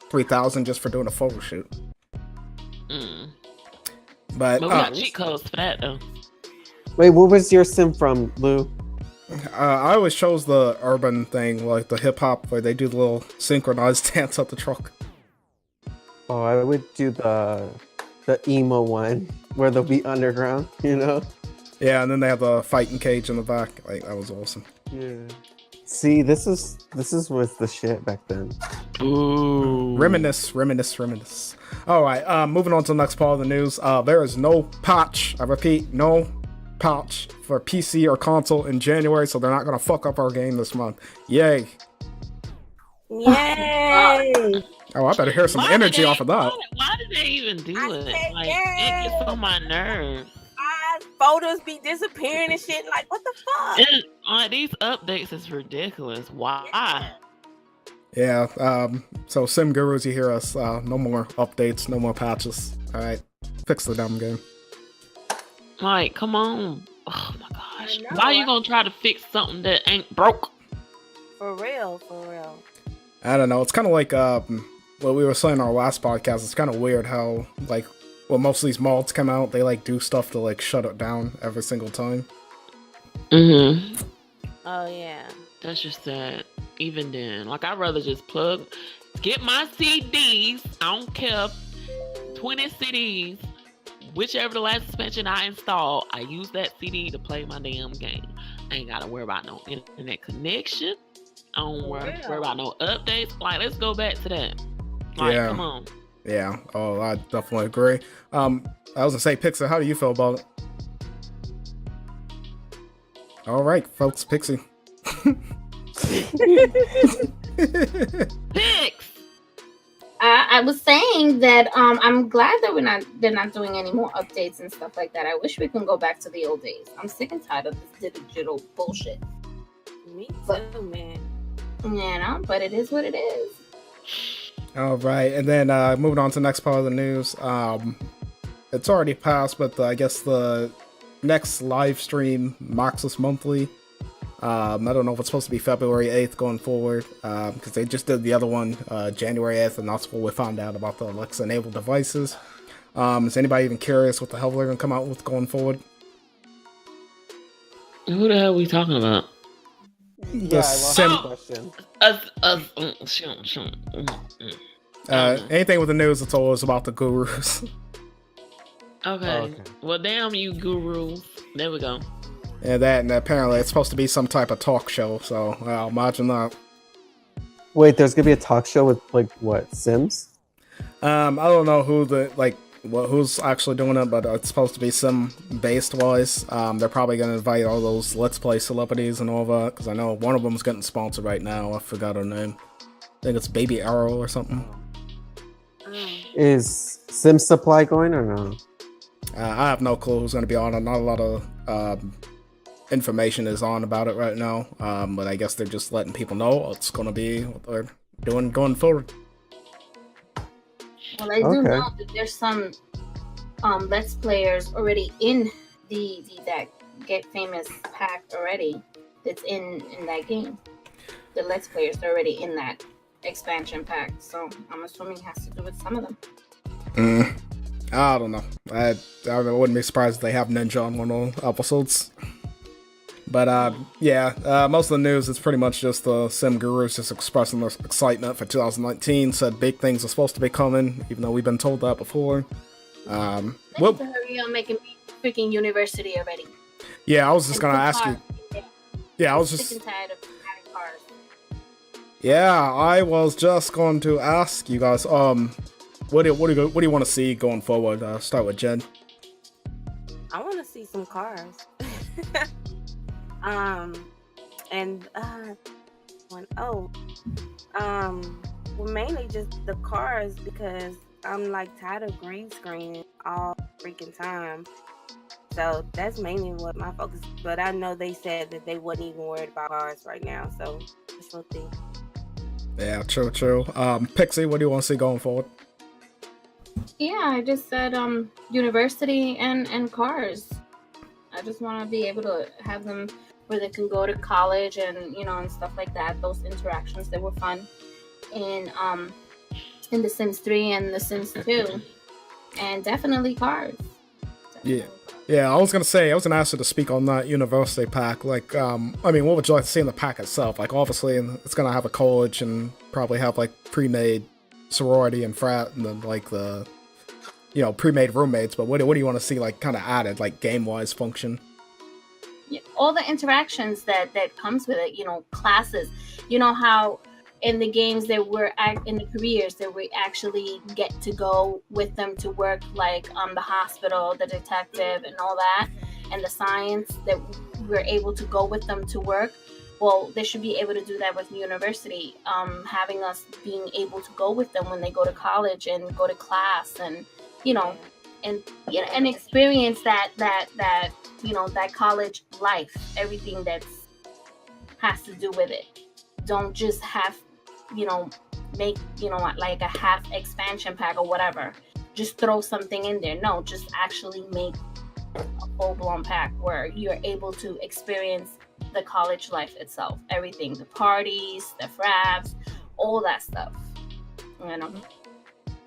3,000 just for doing a photo shoot. But we got cheat codes for that though. Wait, what was your sim from, Lou? I always chose the urban thing, like the hip hop, where they do the little synchronized dance up the truck. Oh, I would do the emo one where they'll be underground, you know? Yeah, and then they have the fighting cage in the back. Like that was awesome. Yeah. See, this is was the shit back then. Ooh. Reminisce. All right, moving on to the next part of the news. There is no patch. I repeat, no patch for PC or console in January, so they're not gonna fuck up our game this month. Yay! Yay! Oh, I better hear some energy off of that. Why did they even do I it? said Like, yes. it gets on my nerves. Photos be disappearing and shit. Like, what the fuck? Like, these updates is ridiculous. Why? Yeah. So Sim Gurus, you hear us? No more updates, no more patches. All right, fix the damn game. Like, come on. Oh my gosh. know, Why you gonna try to fix something that ain't broke? For real. I don't know. It's kind of like what we were saying in our last podcast. It's kind of weird how like when most of these mods come out, they like do stuff to like shut it down every single time. Mm-hmm. Oh yeah. That's just sad. Even then, like I'd rather just get my CDs. I don't care, 20 CDs, whichever the last expansion I install. I use that CD to play my damn game. I ain't gotta worry about no internet connection. I don't worry about no updates. Like, let's go back to that. Like, come on. Yeah. Oh, I definitely agree. I was gonna say, Pixie, how do you feel about it? All right, folks, Pixie. Pix. I was saying that I'm glad that they're not doing any more updates and stuff like that. I wish we can go back to the old days. I'm sick and tired of this digital bullshit. Me too, man. You know, but it is what it is. All right, and then moving on to the next part of the news. It's already passed, but I guess the next live stream, Moxus Monthly. I don't know if it's supposed to be February 8th going forward, because they just did the other one January 8th, and that's where we found out about the Alexa-enabled devices. Is anybody even curious what the hell they're going to come out with going forward? Who the hell are we talking about? Yeah, I lost the question. Anything with the news, it's always about the gurus. Okay. Well, damn you, gurus. There we go. And apparently it's supposed to be some type of talk show, so imagine that. Wait, there's gonna be a talk show with like what, Sims? I don't know who's actually doing it, but it's supposed to be Sim based wise. They're probably gonna invite all those Let's Play celebrities and all that, because I know one of them's getting sponsored right now. I forgot her name. I think it's Baby Arrow or something. Is Sim Supply going or no? I have no clue who's gonna be on it. Not a lot of information is on about it right now, but I guess they're just letting people know it's going to be what they're doing going forward. Well, I do know that there's some Let's Players already in that Get Famous pack already. That's in that game. The Let's Players are already in that expansion pack, so I'm assuming it has to do with some of them. I don't know. I wouldn't be surprised if they have Ninja on one of the episodes. But most of the news is pretty much just the Sim Gurus just expressing their excitement for 2019. Said big things are supposed to be coming, even though we've been told that before. They need to hurry up making freaking university already. Yeah, I was just gonna ask you. Yeah, I was just sick and tired of having cars. Yeah, I was just going to ask you guys. What do you want to see going forward? Start with Jen. I want to see some cars. Well, mainly just the cars, because I'm like tired of green screen all freaking time. So that's mainly what my focus is. But I know they said that they wasn't even worried about cars right now, so that's one thing. Yeah, true. Pixie, what do you want to see going forward? Yeah, I just said university and cars. I just want to be able to have them where they can go to college and and stuff like that. Those interactions that were fun in The Sims 3 and The Sims 2, and definitely cars. Yeah. I was gonna ask you to speak on that university pack. Like, what would you like to see in the pack itself? Like, obviously, it's gonna have a college and probably have like pre-made sorority and frat, and then like the pre-made roommates. But what do you want to see like kind of added, like game-wise function? Yeah, all the interactions that comes with it. Classes. How in the games that we're in the careers that we actually get to go with them to work, like the hospital, the detective, and all that, and the science that we're able to go with them to work. Well, they should be able to do that with university, having us being able to go with them when they go to college and go to class, and and experience that college life, everything that has to do with it. Don't just have make like a half expansion pack or whatever, just throw something in there. No, just actually make a full-blown pack where you're able to experience the college life itself, everything, the parties, the fraps, all that stuff.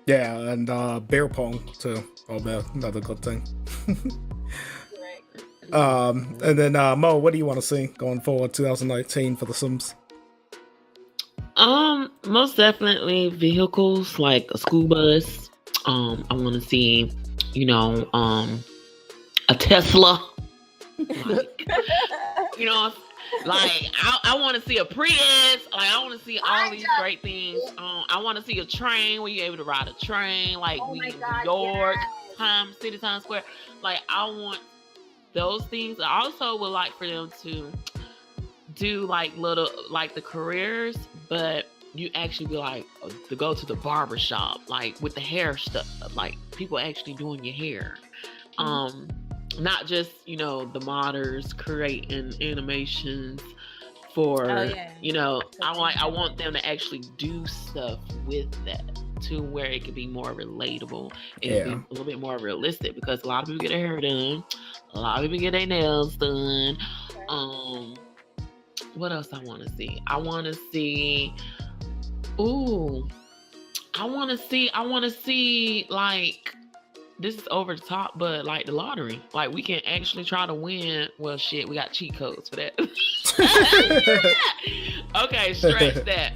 Yeah, and beer pong too. Oh, man, another good thing. Right. And then Mo, what do you want to see going forward 2019 for The Sims? Most definitely vehicles like a school bus. I want to see, a Tesla. Like, like I want to see a Prius. Like I want to see all these great things. I want to see a train where you're able to ride a train, like New York, Times Square. Like I want those things. I also would like for them to do like little like the careers, but you actually be like to go to the barber shop, like with the hair stuff, like people actually doing your hair. Not just the modders creating animations for I want them to actually do stuff with that to where it could be more relatable and be a little bit more realistic, because a lot of people get their hair done, a lot of people get their nails done. What else I want to see? I want to see like, this is over the top, but like the lottery, like we can actually try to win. Well, shit, we got cheat codes for that. Okay, stretch that.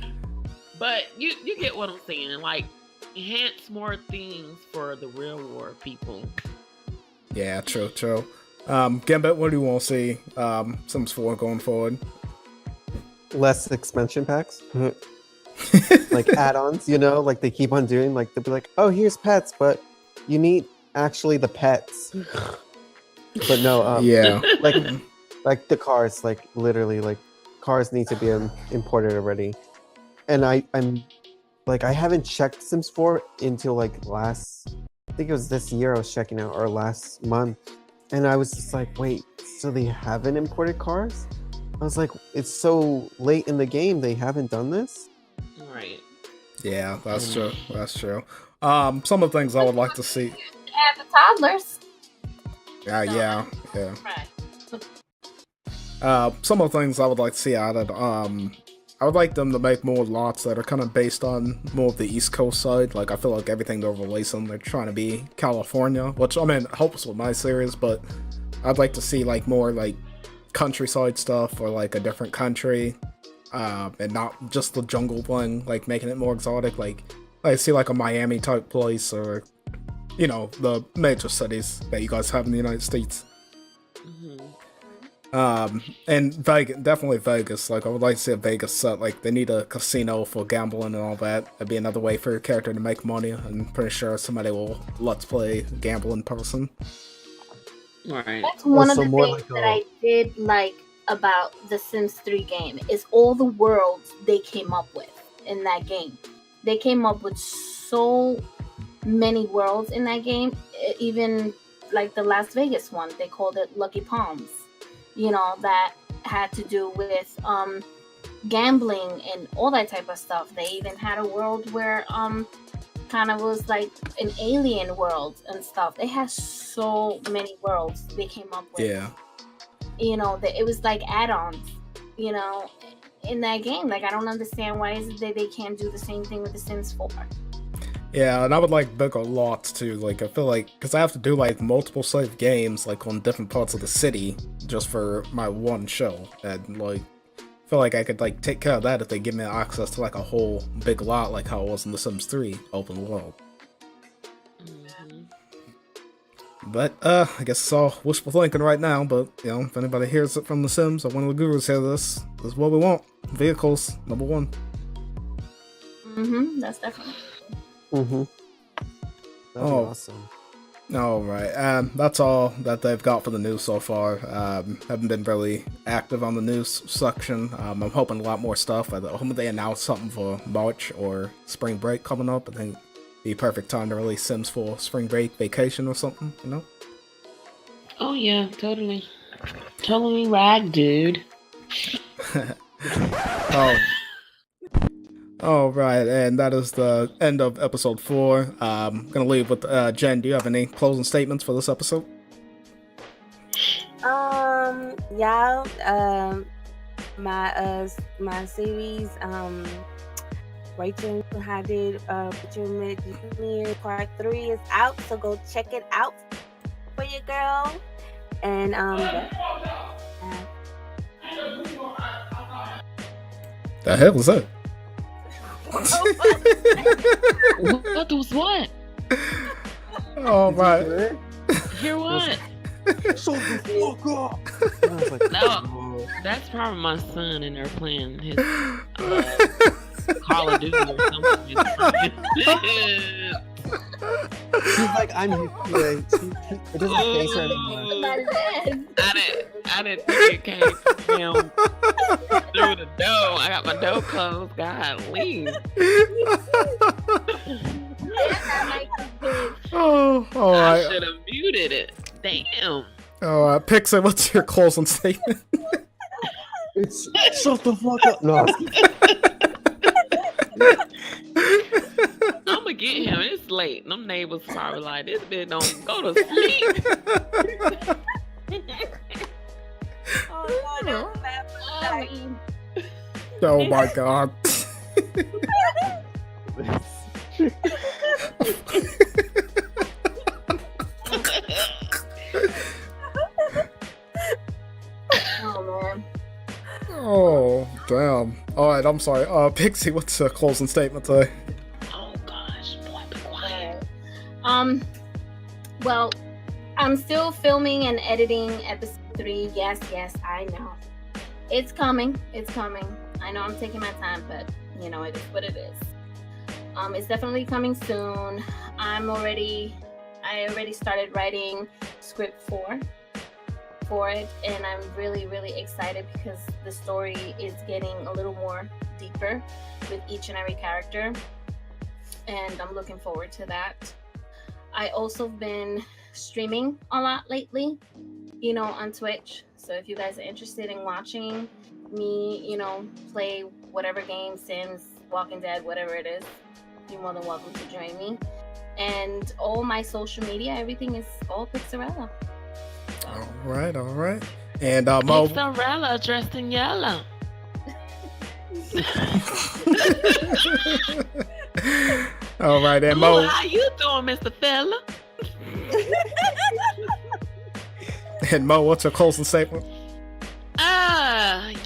But you get what I'm saying. Like, enhance more things for the real world people. Yeah, true. Gambit, what do you want to see Sims 4 going forward? Less expansion packs. Like add-ons, like they keep on doing. Like they'll be like, oh, here's pets, but you need actually the pets. But no, like the cars, like literally, like cars need to be imported already. And I'm like, I haven't checked Sims 4 until like I think it was this year I was checking out, or last month, and I was just like, wait, so they haven't imported cars? I was like, it's so late in the game, they haven't done this? Right. Yeah, that's true. Some of the things I would like to see. Add the toddlers. Yeah. Right. Some of the things I would like to see added. I would like them to make more lots that are kind of based on more of the East Coast side. Like, I feel like everything they're releasing, they're trying to be California, which, I mean, helps with my series, but I'd like to see, like, more, like, countryside stuff, or, like, a different country, and not just the jungle thing, like, making it more exotic. Like, I see, like, a Miami-type place, or, the major cities that you guys have in the United States. And Vegas, definitely Vegas. Like, I would like to see a Vegas set. Like, they need a casino for gambling and all that. That'd be another way for your character to make money. I'm pretty sure somebody will let's play gambling person. Right. That's one of the things that I did like about the Sims 3 game, is all the worlds they came up with in that game. They came up with so many worlds in that game. Even like the Las Vegas one, they called it Lucky Palms. That had to do with gambling and all that type of stuff. They even had a world where kind of was like an alien world and stuff. They had so many worlds they came up with. Yeah. It was like add-ons, in that game. Like, I don't understand why is it that they can't do the same thing with The Sims 4. Yeah, and I would like bigger lots too. Like, I feel like, because I have to do like multiple save games, like on different parts of the city, just for my one show. And like, I feel like I could like take care of that if they give me access to like a whole big lot, like how it was in The Sims 3 open world. But I guess it's all wishful thinking right now. But if anybody hears it from The Sims or one of the gurus hear this is what we want. Vehicles, number one. That's definitely. That'd be awesome. All right, that's all that they've got for the news so far. Haven't been really active on the news section. I'm hoping a lot more stuff. I hope they announce something for March or spring break coming up. I think it'd be a perfect time to release Sims for spring break vacation or something, Oh yeah, totally rag, dude. All right, and that is the end of episode 4. I'm gonna leave with Jen. Do you have any closing statements for this episode? Y'all, my series, Rachel I did Pixxelrella Part 3 is out, so go check it out for your girl. And The hell is that? What was what? Oh my! Hear what? Shut the fuck up! I was like, No, that's probably my son in there playing his Call of Duty or something. he's like, I'm his kid. It doesn't face her anymore. I didn't think it came from him through the door. I got my door closed. God, leave. Oh, all I right. should have muted it. Damn. All right, Pixie, what's your closing statement? It's shut the fuck up. No. I'm gonna get him. It's late. Them neighbors probably like, this bitch don't go to sleep. oh no, Oh my god. Oh man. Oh, damn. All right, I'm sorry. Pixie, what's your closing statement today? Oh gosh, boy, be quiet. Well, I'm still filming and editing episode 3. Yes, I know. It's coming. I know I'm taking my time, but you know, it is what it is. It's definitely coming soon. I already started writing script 4 for it, and I'm really excited because the story is getting a little more deeper with each and every character, and I'm looking forward to that. I also been streaming a lot lately, on Twitch, so if you guys are interested in watching me, play whatever game, Sims, Walking Dead, whatever it is, you're more than welcome to join me. And all my social media, everything is all Pixxelrella. All right. And Mo. Pixxelrella dressed in yellow. All right, and Mo. How you doing, Mr. Fella? And Mo, what's your closing statement?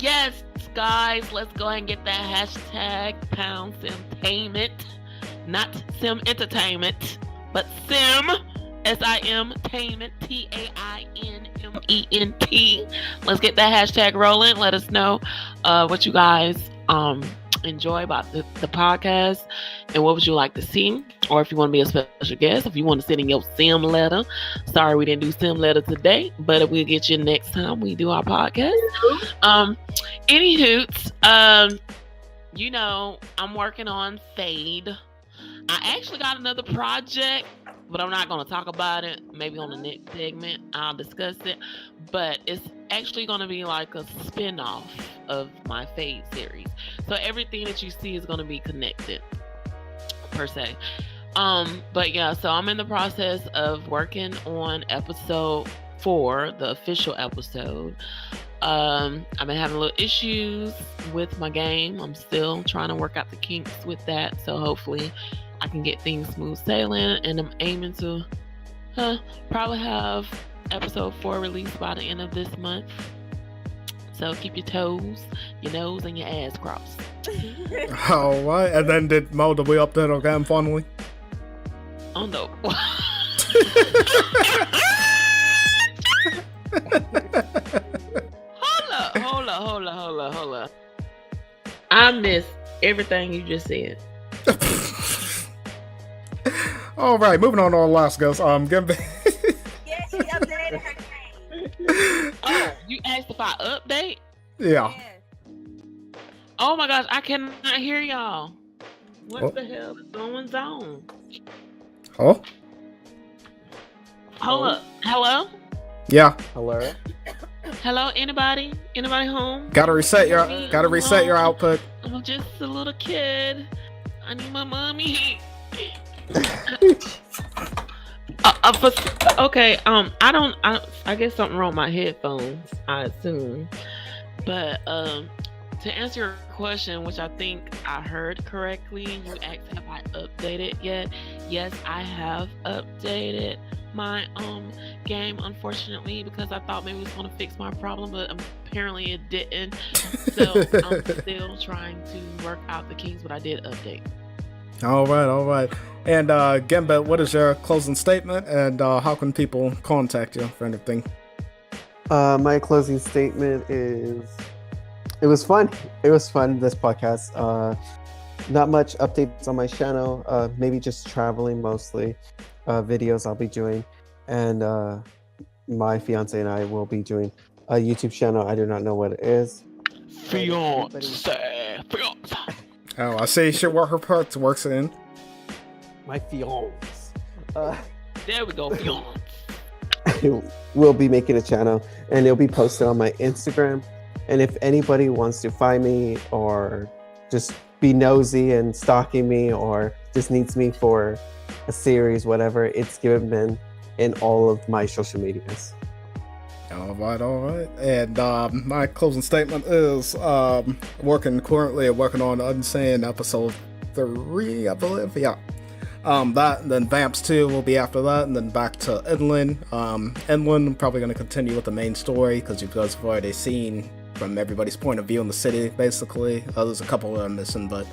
Yes, guys, let's go ahead and get that hashtag pound Simtainment. Not Sim Entertainment, but Sim, S-I-M-Tainment, T-A-I-N-M-E-N-T. Let's get that hashtag rolling. Let us know what you guys enjoy about the podcast and what would you like to see, or if you want to be a special guest, if you want to send in your Sim letter. Sorry we didn't do Sim letter today, but we'll get you next time we do our podcast. Any hoots, I'm working on Fade. I actually got another project, but I'm not going to talk about it. Maybe on the next segment I'll discuss it, but it's actually going to be like a spin-off of my Fade series, so everything that you see is going to be connected per se. But yeah, so I'm in the process of working on episode 4, the official episode. I've been having little issues with my game. I'm still trying to work out the kinks with that, so hopefully I can get things smooth sailing, and I'm aiming to probably have episode 4 released by the end of this month. So keep your toes, your nose, and your ass crossed. All right, and then did Mo, did we update our game finally? Oh no. Hold up. I missed everything you just said. All right, moving on to our last guest. Gimbitmen. Yeah, she updated her name. Oh, you asked if I update? Yeah. Oh my gosh, I cannot hear y'all. What Oh. the hell is going on? Oh? Hold up. Hello? Yeah. Hello? Hello? Anybody? Anybody home? Gotta reset your output. I'm just a little kid. I need my mommy. Okay. I guess something wrong with my headphones, I assume. But to answer your question, which I think I heard correctly, you asked have I updated yet? Yes, I have updated. my game, unfortunately, because I thought maybe it was going to fix my problem, but apparently it didn't. So I'm still trying to work out the kinks, but I did update. All right. And Gambit, what is your closing statement, and how can people contact you for anything? My closing statement is, it was fun. This podcast. Not much updates on my channel. Maybe just traveling mostly. Videos I'll be doing, and my fiance and I will be doing a YouTube channel. I do not know what it is. Fiance. Oh, I see. Shit, where her parts works in. My fiance. There we go. Fiance. We'll be making a channel, and it'll be posted on my Instagram. And if anybody wants to find me, or just be nosy and stalking me, or just needs me for a series, whatever, it's Gimbitmen in all of my social medias. All right. And my closing statement is currently working on Unsane episode 3, I believe. Yeah. That, and then Vamps 2 will be after that, and then back to Inland. Inland, I'm probably going to continue with the main story, because you guys have already seen from everybody's point of view in the city, basically. There's a couple that I'm missing, but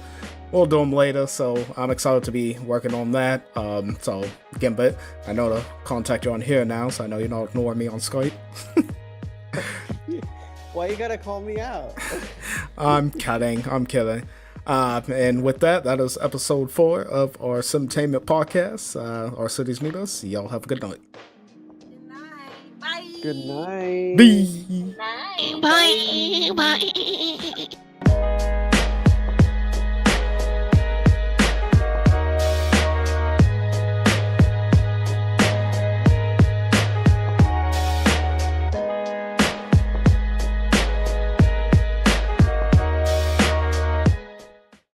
we'll do them later, so I'm excited to be working on that. So, Gimbit, I know to contact you on here now, so I know you're not ignoring me on Skype. Why you gotta call me out? I'm kidding. And with that is episode 4 of our Simtainment podcast. Our cities meet us. Y'all have a good night. Good night. Bye. Good night. Bye. Night. Bye.